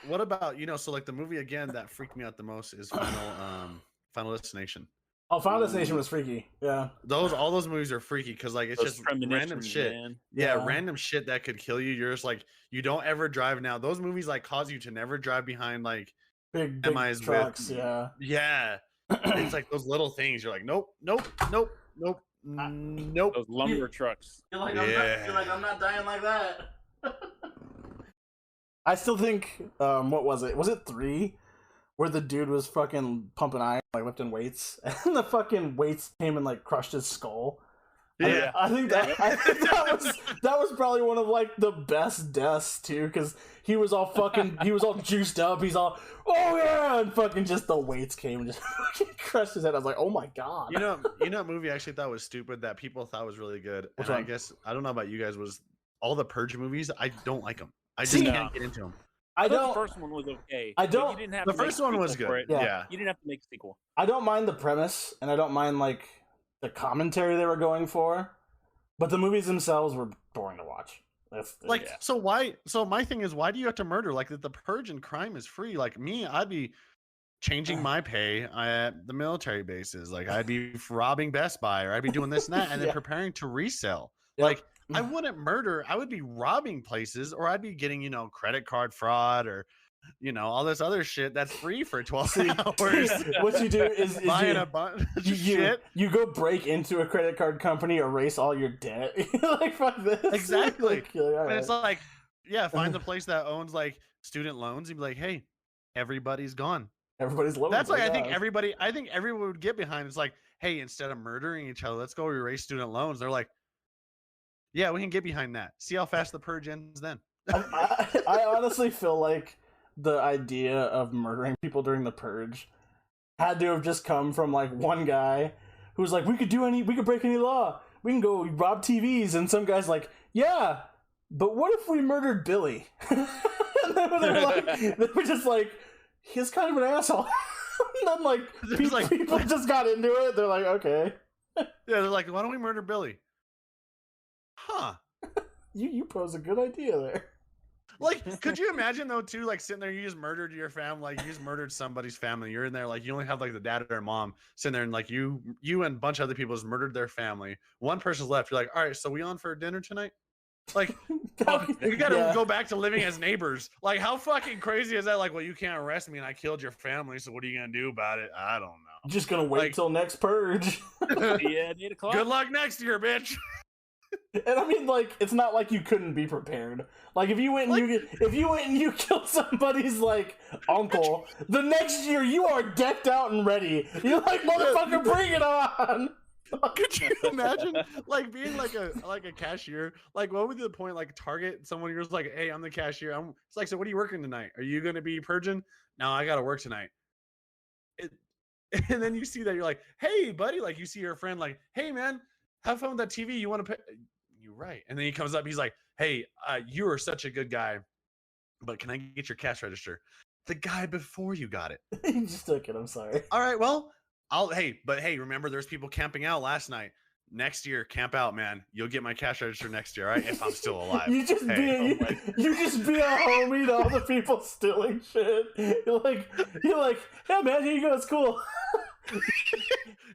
What about, so like the movie again that freaked me out the most is Final Destination. Oh, Final Destination was freaky. Yeah. All those movies are freaky because like it's just random shit. Man. Yeah, random shit that could kill you. You're just like, you don't ever drive now. Those movies like cause you to never drive behind like big trucks. Yeah. Yeah. It's like those little things. You're like, nope. Those lumber trucks. You're like, I'm not dying like that. I still think, what was it? Was it 3? Where the dude was fucking pumping iron, like lifting weights, and the fucking weights came and like crushed his skull. Yeah, I think that was probably one of like the best deaths too, because he was all juiced up. He's all, oh yeah, and fucking just the weights came and just fucking crushed his head. I was like, oh my god. You know, a movie I actually thought was stupid that people thought was really good. Which and one? I guess I don't know about you guys. Was all the Purge movies? I don't like them. I just can't get into them. The first one was okay. I don't. You didn't have the first one was good. Yeah. You didn't have to make a sequel. I don't mind the premise, and I don't mind like the commentary they were going for, but the movies themselves were boring to watch. So why? So my thing is, why do you have to murder? Like the Purge and crime is free. Like me, I'd be changing my pay at the military bases. Like I'd be robbing Best Buy, or I'd be doing this and that, and then preparing to resell. Yep. Like. I wouldn't murder. I would be robbing places, or I'd be getting, credit card fraud, or, all this other shit that's free for 12 hours. What you do is buying a bunch of shit. You go break into a credit card company, erase all your debt. Like, fuck this. Exactly. Like, right. And it's like, find the place that owns like student loans and be like, hey, everybody's gone. Everybody's loans. That's like, I think everyone would get behind. It's like, hey, instead of murdering each other, let's go erase student loans. They're like, yeah, we can get behind that. See how fast the Purge ends then. I honestly feel like the idea of murdering people during the Purge had to have just come from like one guy who's like, we could break any law. We can go rob TVs. And some guy's like, yeah, but what if we murdered Billy? And they were just like, he's kind of an asshole. And then, like, people just got into it. They're like, okay. Yeah, they're like, why don't we murder Billy? Huh. You pose a good idea there. Like, could you imagine, though, too, like, sitting there, you just murdered your family, like, you just murdered somebody's family. You're in there, like, you only have, like, the dad or mom sitting there, and, like, you and a bunch of other people just murdered their family. One person's left. You're like, all right, so we on for dinner tonight? Like, we gotta go back to living as neighbors. Like, how fucking crazy is that? Like, well, you can't arrest me and I killed your family, so what are you gonna do about it? I don't know. Just gonna wait till next purge. Yeah, 8 o'clock. Good luck next year, bitch. And I mean, like, it's not like you couldn't be prepared. Like, if you went and you killed somebody's, like, uncle, the next year you are decked out and ready. You're like, motherfucker, bring it on. Could you imagine, like, being like a cashier? Like, what would be the point? Like, Target, someone who's like, hey, I'm the cashier. It's like, so what are you working tonight? Are you gonna be purging? No, I gotta work tonight. And then you see that, you're like, hey, buddy, like, you see your friend, like, hey, man, have fun with that TV. You want to pay? You're right. And then he comes up, he's like, hey, you are such a good guy, but can I get your cash register? The guy before you got it. You just took it. I'm sorry. All right, well, hey, remember, there's people camping out last night. Next year, camp out, man. You'll get my cash register next year, all right? If I'm still alive. You just be a homie to all the people stealing shit. You're like, hey, man, here you go. It's cool.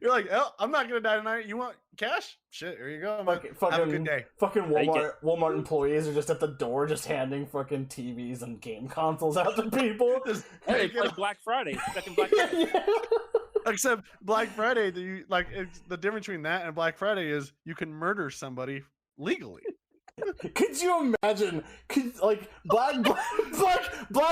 You're like, oh, I'm not gonna die tonight. You want cash? Shit, here you go. Have a good day. Fucking Walmart employees are just at the door, just handing fucking TVs and game consoles out to people. Hey, it's like Black Friday. Second Black Friday. Yeah. Except Black Friday, it's the difference between that and Black Friday is you can murder somebody legally. Could you imagine? Black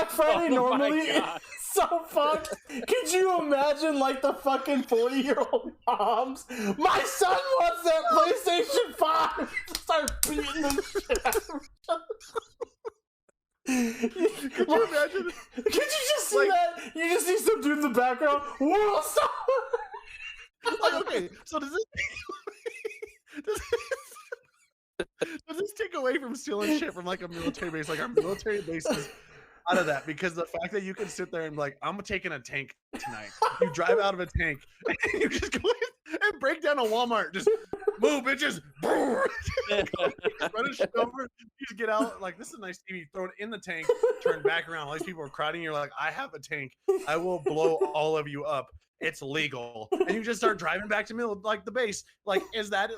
Friday normally is so fucked. Could you imagine, like, the fucking 40-year-old moms? My son wants that PlayStation 5. Start beating the shit out of him. Could you imagine? Could you just see that? You just see some dude in the background. World Star. Like, okay, so does this take away from stealing shit from, like, a military base? Like, our military bases out of that, because the fact that you can sit there and be like, I'm taking a tank tonight. You drive out of a tank and you just go in and break down a Walmart. Just move, bitches. Run a shit over. You just get out. Like, this is a nice TV. Throw it in the tank. Turn back around. All these people are crowding. You're like, I have a tank. I will blow all of you up. It's legal. And you just start driving back to the base. Like, is that?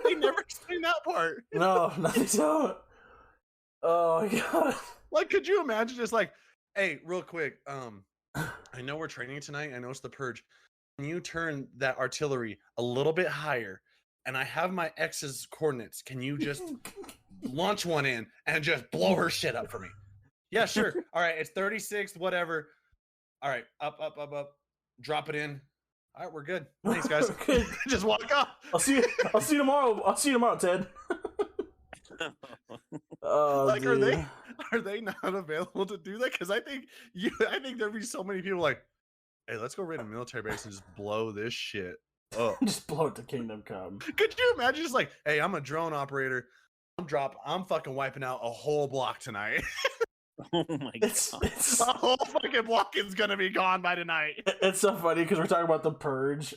They never explained that part. No, they don't. Oh my god. Like, could you imagine just like, hey, real quick, I know we're training tonight. I know it's the purge. Can you turn that artillery a little bit higher? And I have my ex's coordinates. Can you just launch one in and just blow her shit up for me? Yeah, sure. All right, it's 36, whatever. All right, up. Drop it in. All right, we're good. Thanks, guys. Okay. Just walk off. I'll see you tomorrow, Ted. Like, dude. Are they not available to do that? Because I think there'd be so many people like, hey, let's go raid a military base and just blow this shit up. Just blow it to Kingdom Come. Could you imagine just like, hey, I'm a drone operator. I'm fucking wiping out a whole block tonight. Oh my god. The whole fucking block is gonna be gone by tonight. It's so funny because we're talking about the purge.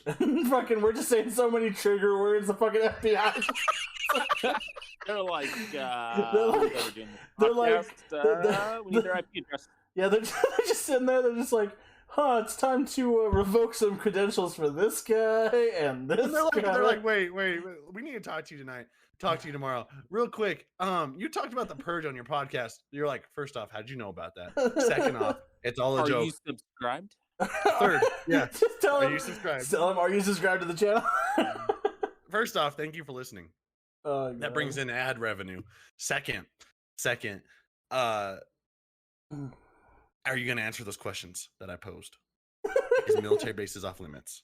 Fucking, we're just saying so many trigger words. The fucking FBI. They're like, we need their IP address. Yeah, they're just sitting there. They're just like, it's time to revoke some credentials for this guy and this guy. They're like, wait, we need to talk to you tonight. Talk to you tomorrow. Real quick, you talked about the purge on your podcast. You're like, first off, how did you know about that? Second off, it's all a joke. Are you subscribed? Third, yeah. Just tell are him, you subscribed? Tell him, are you subscribed to the channel? First off, thank you for listening. That brings in ad revenue. Second, are you going to answer those questions that I posed? Is military bases off limits?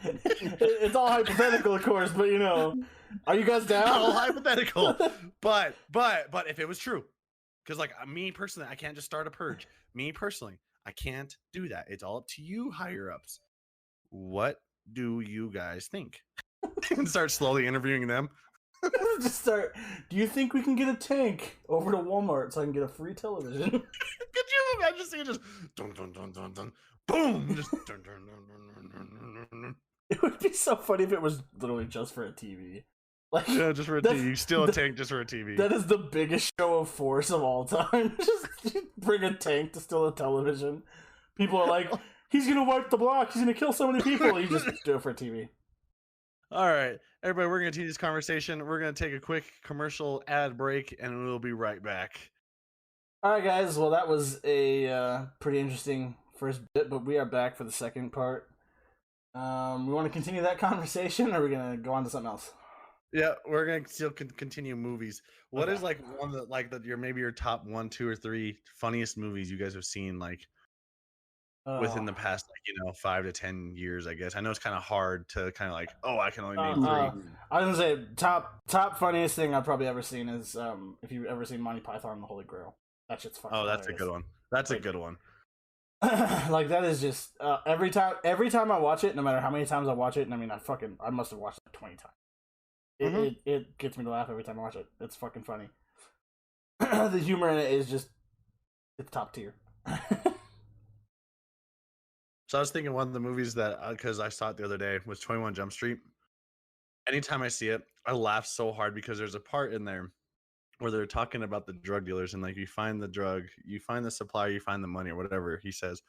It's all hypothetical, of course, but you know, are you guys down? All hypothetical, but if it was true, because like me personally, I can't just start a purge. Me personally, I can't do that. It's all up to you higher ups. What do you guys think? And start slowly interviewing them. Just start. Do you think we can get a tank over to Walmart so I can get a free television? Could you imagine seeing just dun dun dun dun dun boom, just dun dun dun dun dun dun dun. It would be so funny if it was literally just for a TV. Like, Yeah, just for a TV. You steal a tank just for a TV. That is the biggest show of force of all time. Just bring a tank to steal a television. People are like, he's gonna wipe the block. He's gonna kill so many people. You just do it for a TV. All right, everybody, we're gonna continue this conversation. We're gonna take a quick commercial ad break, and we'll be right back. All right, guys. Well, that was a pretty interesting first bit, but we are back for the second part. We want to continue that conversation, or are we gonna go on to something else? Yeah, we're gonna still continue movies. What is like one that like that your top 1, 2, or 3 funniest movies you guys have seen like within the past 5 to 10 years? I guess I know it's kind of hard to kind of like I can only name 3. I was gonna say top funniest thing I've probably ever seen is if you've ever seen Monty Python and the Holy Grail. That shit's fucking. Oh, that's hilarious. A good one. That's a good one. Like that is just every time I watch it, no matter how many times I watch it, and I mean I must have watched it 20 times. It gets me to laugh every time I watch it. It's fucking funny. The humor in it is just it's top tier. So I was thinking one of the movies that because I saw it the other day was 21 Jump Street. Anytime I see it, I laugh so hard because there's a part in there where they're talking about the drug dealers and like you find the drug, you find the supplier, you find the money or whatever he says.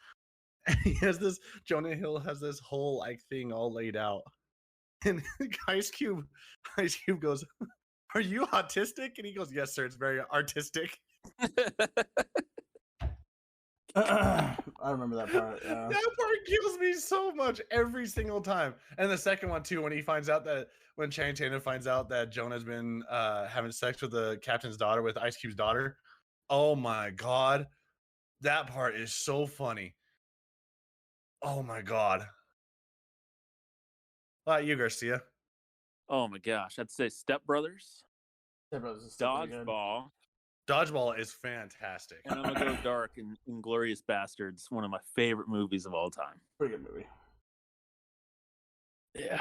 And he has this Jonah Hill has this whole like thing all laid out. And Ice Cube goes, "Are you autistic?" And he goes, "Yes, sir. It's very artistic." I remember that part. Yeah. That part kills me so much every single time. And the second one too, when he finds out that when Channing Tatum finds out that Jonah's been having sex with the captain's daughter, with Ice Cube's daughter. Oh my god, that part is so funny. Oh my god. You, Garcia. Oh my gosh, I'd say Step Brothers. Step Brothers is Dodgeball. Dodgeball is fantastic. And I'm gonna go dark in Inglourious Bastards, one of my favorite movies of all time. Pretty good movie. Yeah.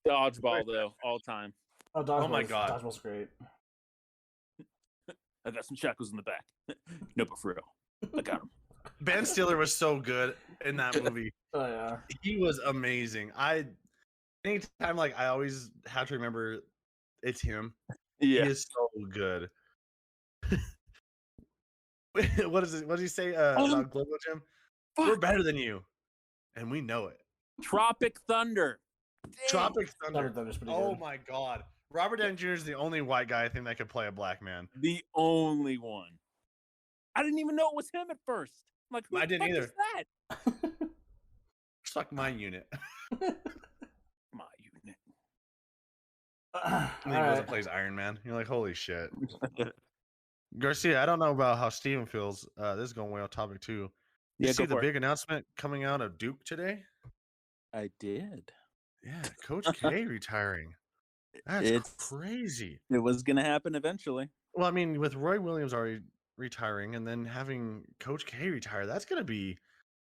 Dodgeball though, all time. Oh my god, Dodgeball's great. I got some shackles in the back. No, but for real, I got him. Ben Stiller was so good in that movie. Oh yeah, he was amazing. Anytime like I always have to remember it's him. Yeah, he is so good. What is it? What does he say about Global Gym? We're better than you, and we know it. Tropic Thunder. Tropic Thunder. Oh my god, Robert Downey Jr. is the only white guy I think that could play a black man. The only one. I didn't even know it was him at first. I'm like, who I didn't either. Is that? Suck my unit. My unit. And he goes and plays Iron Man. You're like, holy shit. Garcia, I don't know about how Steven feels. This is going way off topic too. You see the big announcement coming out of Duke today? I did. Yeah, Coach K retiring. That's crazy. It was going to happen eventually. Well, I mean, with Roy Williams already retiring and then having Coach K retire, that's going to be...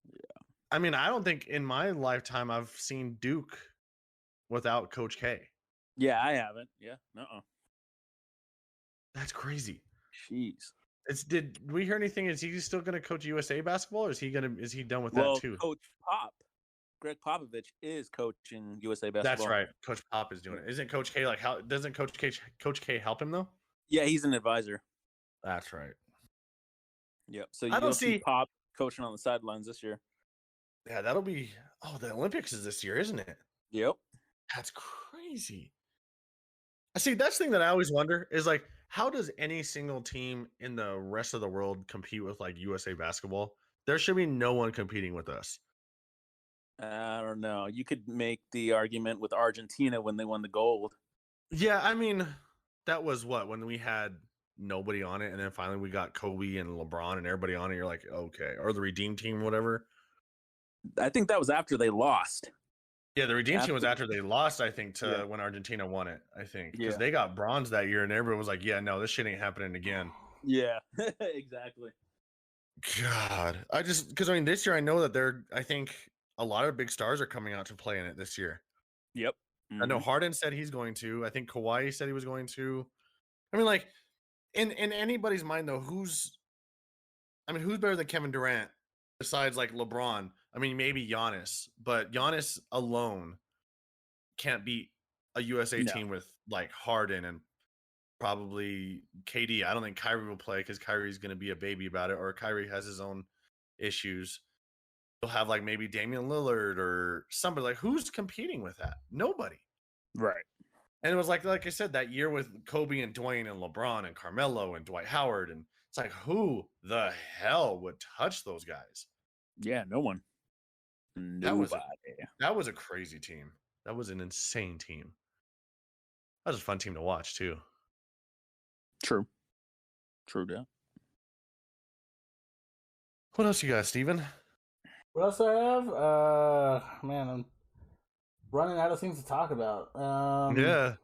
Yeah. I mean, I don't think in my lifetime I've seen Duke without Coach K. Yeah, I haven't. Yeah, nuh-uh. That's crazy. Jeez. Did we hear anything? Is he still going to coach USA basketball, or is he done with that too? Coach Greg Popovich is coaching USA basketball. That's right. Coach Pop is doing it. Isn't Coach K doesn't Coach K help him though? Yeah, he's an advisor. That's right. Yep. So you don't see Pop coaching on the sidelines this year. Yeah, that'll be the Olympics is this year, isn't it? Yep. That's crazy. I see, that's the thing that I always wonder is like, how does any single team in the rest of the world compete with like USA basketball? There should be no one competing with us. I don't know. You could make the argument with Argentina when they won the gold. Yeah, I mean, that was when we had nobody on it, and then finally we got Kobe and LeBron and everybody on it. You're like, okay, or the Redeem Team, whatever. I think that was after they lost. Yeah, the Redeem Team was after they lost, I think, to when Argentina won it, I think. Because they got bronze that year, and everybody was like, yeah, no, this shit ain't happening again. Yeah, exactly. God. Because, this year I know that I think a lot of big stars are coming out to play in it this year. Yep. Mm-hmm. I know Harden said he's going to. I think Kawhi said he was going to. I mean, like, in anybody's mind, though, who's I mean, who's better than Kevin Durant besides like LeBron? I mean, maybe Giannis, but Giannis alone can't beat a USA team with like Harden and probably KD. I don't think Kyrie will play because Kyrie's going to be a baby about it, or Kyrie has his own issues. You'll have like maybe Damian Lillard or somebody. Like, who's competing with that? Nobody. Right. And it was like I said, that year with Kobe and Dwayne and LeBron and Carmelo and Dwight Howard, and it's like, who the hell would touch those guys? Yeah, no one. Nobody. That was a crazy team. That was an insane team. That was a fun team to watch too. True. Yeah. What else you got, Steven? What else I have? Man, I'm running out of things to talk about. Yeah.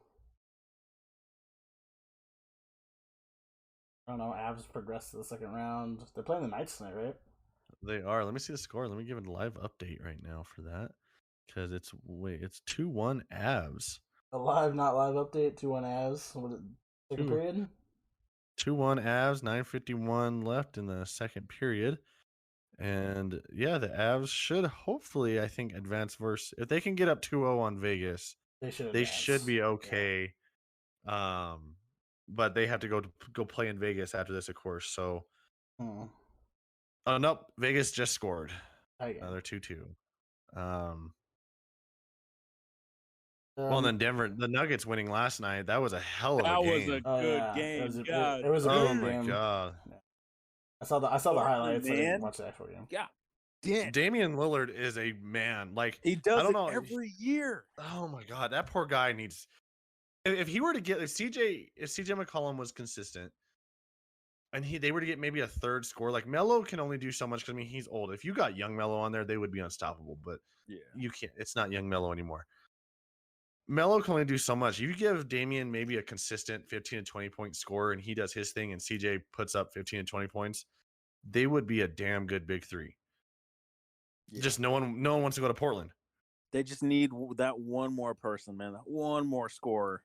I don't know. Avs progressed to the second round. They're playing the Knights tonight, right? They are. Let me see the score. Let me give a live update right now for that. Because it's 2-1 Avs. A live, not live update. 2-1 Avs. Second period? 2-1 Avs. 9:51 left in the second period. And yeah, the Avs should hopefully, I think, advance versus if they can get up 2-0 on Vegas, they should be okay. Yeah. But they have to go play in Vegas after this, of course. So oh nope, Vegas just scored. Another 2-2. Well, and then Denver, the Nuggets winning last night. That was a hell of a game. That was a good game. It was a good game. Oh my god! I saw the highlights. I didn't watch the actual game. Yeah. Damn. Damian Lillard is a man. Like, he does it every year. Oh my god, that poor guy needs. If he were to get if CJ McCollum was consistent, and they were to get maybe a third score, like Melo can only do so much because I mean he's old. If you got young Melo on there, they would be unstoppable. But you can't. It's not young Melo anymore. Melo can only do so much. You give Damian maybe a consistent 15 to 20 point score, and he does his thing, and CJ puts up 15 to 20 points. They would be a damn good big three. Yeah. Just no one wants to go to Portland. They just need that one more person, man. One more scorer.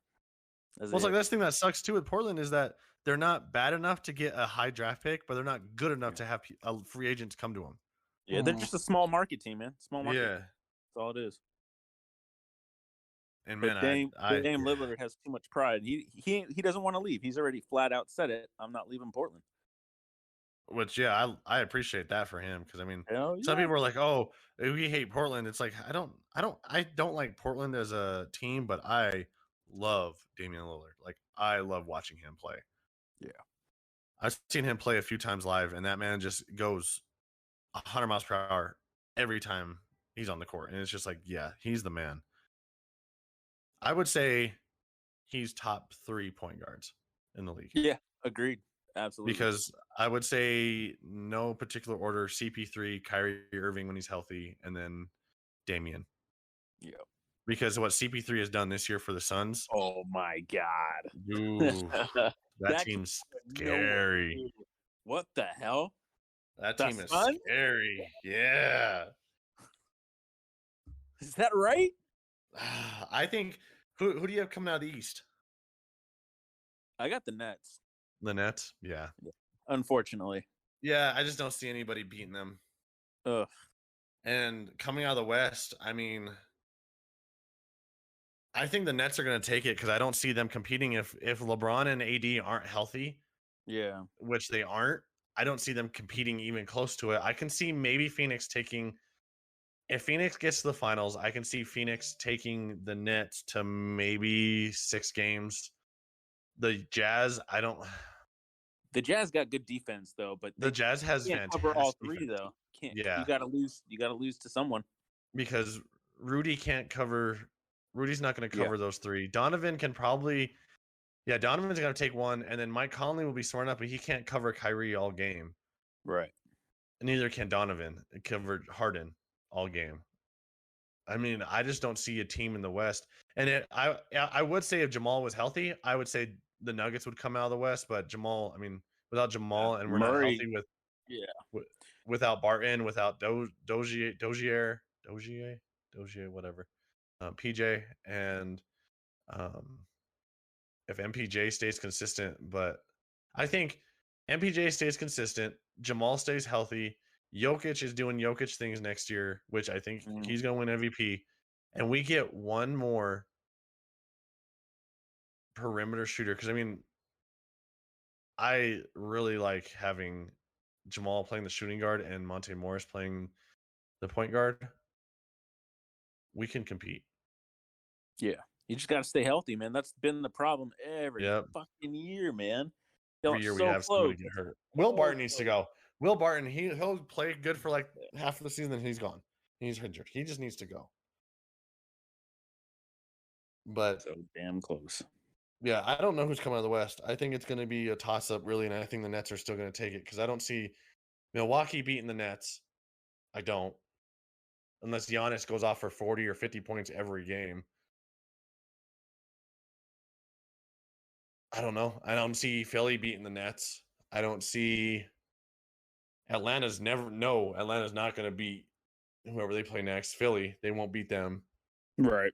Well, it's like this thing that sucks too with Portland is that they're not bad enough to get a high draft pick, but they're not good enough to have free agents come to them. Yeah, they're just a small market team, man. Small market. Yeah, that's all it is. And man, Dame Lillard has too much pride. He doesn't want to leave. He's already flat out said it. I'm not leaving Portland. Which I appreciate that for him because I mean some people are like, oh, we hate Portland. It's like I don't like Portland as a team, but I love Damian Lillard. Like I love watching him play. Yeah, I've seen him play a few times live, and that man just goes 100 miles per hour every time he's on the court, and it's just like, yeah, he's the man. I would say he's top 3 point guards in the league. Yeah, agreed. Absolutely. Because I would say no particular order: CP3, Kyrie Irving when he's healthy, and then Damian. Yeah. Because what CP3 has done this year for the Suns. Oh my god. Ooh, that team's scary. What the hell? That team is scary. Yeah. Is that right? I think who do you have coming out of the East? I got the Nets. The Nets? Yeah. Unfortunately. Yeah, I just don't see anybody beating them. Ugh. And coming out of the West, I mean, I think the Nets are going to take it because I don't see them competing if LeBron and AD aren't healthy. Yeah. Which they aren't. I don't see them competing even close to it. I can see maybe Phoenix taking. If Phoenix gets to the finals, I can see Phoenix taking the Nets to maybe 6 games. The Jazz, I don't. The Jazz got good defense though, but the Jazz has can't cover all 3 defense. Though. Can't. Yeah, you gotta lose to someone because Rudy can't cover. Rudy's not going to cover those 3. Donovan can probably. Yeah, Donovan's going to take 1, and then Mike Conley will be smart enough, but he can't cover Kyrie all game. Right. Neither can Donovan cover Harden all game. I mean, I just don't see a team in the West. And I would say if Jamal was healthy, I would say the Nuggets would come out of the West. But Jamal, I mean, without Jamal, and we're not healthy without Barton, without Dozier, whatever, PJ, and if MPJ stays consistent, but I think MPJ stays consistent, Jamal stays healthy, Jokic is doing Jokic things next year, which I think he's going to win MVP, and we get one more perimeter shooter. Because, I mean, I really like having Jamal playing the shooting guard and Monte Morris playing the point guard. We can compete. Yeah. You just got to stay healthy, man. That's been the problem every fucking year, man. Every year we have somebody get hurt. Will Barton needs to go. Will Barton, he'll play good for like half of the season, then he's gone. He's injured. He just needs to go. But so damn close. Yeah, I don't know who's coming out of the West. I think it's going to be a toss-up, really, and I think the Nets are still going to take it because I don't see Milwaukee beating the Nets. I don't. Unless Giannis goes off for 40 or 50 points every game. I don't know. I don't see Philly beating the Nets. I don't see Atlanta's not going to beat whoever they play next. Philly, they won't beat them. Right.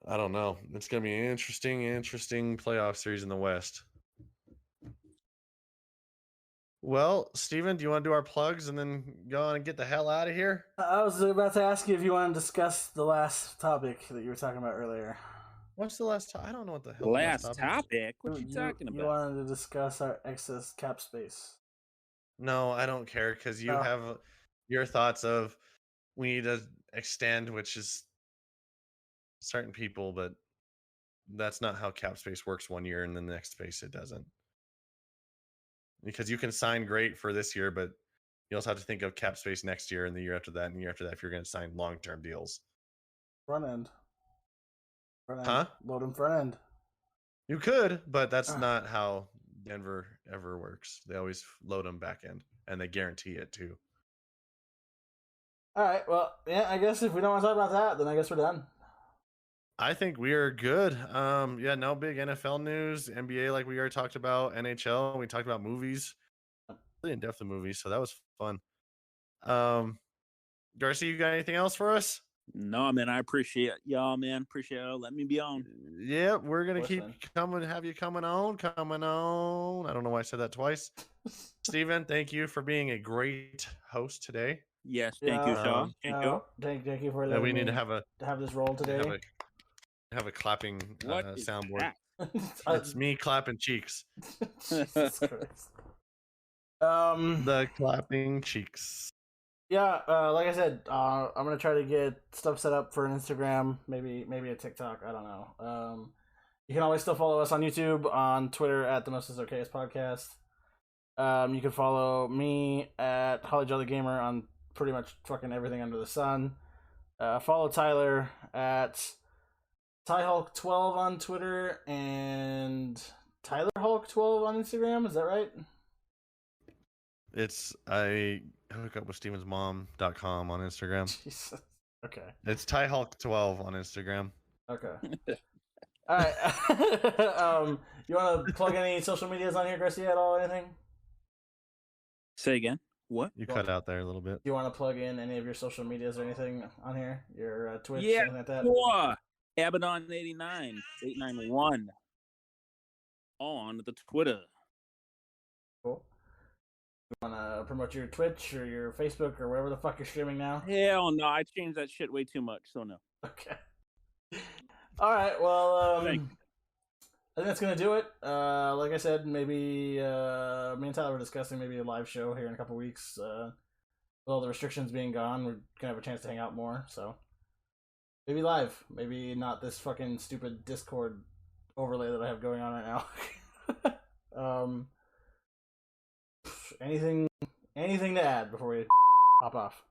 I don't know. It's going to be an interesting playoff series in the West. Well, Steven, do you want to do our plugs and then go on and get the hell out of here? I was about to ask you if you want to discuss the last topic that you were talking about earlier. What's the last topic? I don't know what the hell last topic? What are you talking about? You wanted to discuss our excess cap space. No, I don't care because you have your thoughts of we need to extend, which is certain people, but that's not how cap space works 1 year and the next space it doesn't. Because you can sign great for this year, but you also have to think of cap space next year and the year after that and the year after that if you're going to sign long-term deals. Front end. Huh? Load them front end. You could, but that's not how Denver ever works. They always load them back end, and they guarantee it too. All right. Well, yeah, I guess if we don't want to talk about that, then I guess we're done. I think we are good. Yeah, no big NFL news. NBA, like we already talked about. NHL, we talked about movies. Really in-depth of movies, so that was fun. Garcia, you got anything else for us? No, man, I appreciate y'all, man. Appreciate y'all letting me be on. Yeah, we're going to keep coming, have you coming on. I don't know why I said that twice. Steven, thank you for being a great host today. Yes, thank you, Sean. Thank you for letting we need me to have this role today. Have a clapping soundboard. It's me clapping cheeks. Jesus Christ. The clapping cheeks. Yeah, like I said, I'm gonna try to get stuff set up for an Instagram, maybe a TikTok. I don't know. You can always still follow us on YouTube, on Twitter at the Most Is Okayest Podcast. You can follow me at Holly Jolly Gamer on pretty much fucking everything under the sun. Follow Tyler at TyHulk12 on Twitter and TylerHulk12 on Instagram. Is that right? I hook up with StevensMom.com on Instagram. Jesus. Okay. It's TyHulk12 on Instagram. Okay. All right. You want to plug any social medias on here, Garcia, at all? Anything? Say again. What? You cut out there a little bit. Do you want to plug in any of your social medias or anything on here? Your Twitch, yeah, anything like that? Abaddon89, 891 on the Twitter. Cool. You want to promote your Twitch or your Facebook or wherever the fuck you're streaming now? Hell no, I changed that shit way too much, so no. Okay. All right, well, I think that's going to do it. Like I said, maybe me and Tyler were discussing maybe a live show here in a couple weeks. With all the restrictions being gone, we're going to have a chance to hang out more, so maybe live. Maybe not this fucking stupid Discord overlay that I have going on right now. Anything to add before we hop off?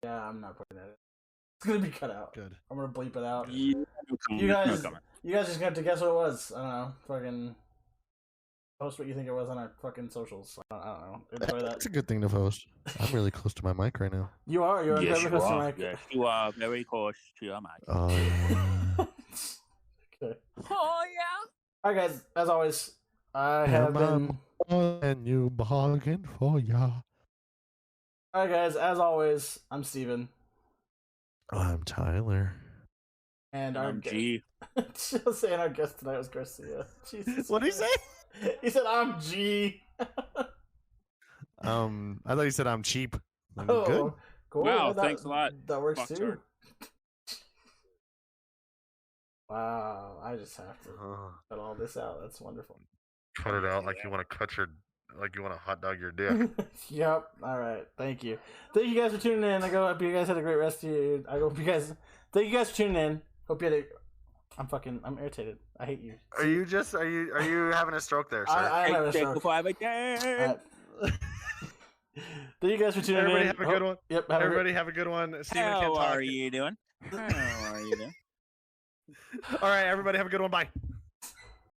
Yeah, I'm not putting that in. It's gonna be cut out. Good. I'm gonna bleep it out. Yeah, you guys just have to guess what it was. I don't know. Fucking post what you think it was on our fucking socials. I don't know. Enjoy that. It's a good thing to post. I'm really close to my mic right now. You are. You're yes, very close to your mic. Yes, you are very close to your mic. Oh yeah. Okay. Oh yeah. All right, guys. As always, I have been. And you bargain for ya. All right, guys. As always, I'm Steven. I'm Tyler. And our G. Just saying our guest tonight was Garcia. Jesus. What did he say? He said I'm G. I thought he said I'm cheap. Oh, good. Cool. Wow, thanks a lot. That works too. Fuck-tard. Wow, I just have to cut all this out. That's wonderful. Cut it out like you want to hot dog your dick. Yep. All right. Thank you. Thank you guys for tuning in. I hope you guys had a great rest of your. Thank you guys for tuning in. Hope you had I'm irritated. I hate you. Are you having a stroke there, sir? I'm having a stroke. Thank you guys for tuning Everybody in. have a good one. Yep. Everybody have a good one. Steven can't talk. How are you doing? All right, everybody have a good one. Bye.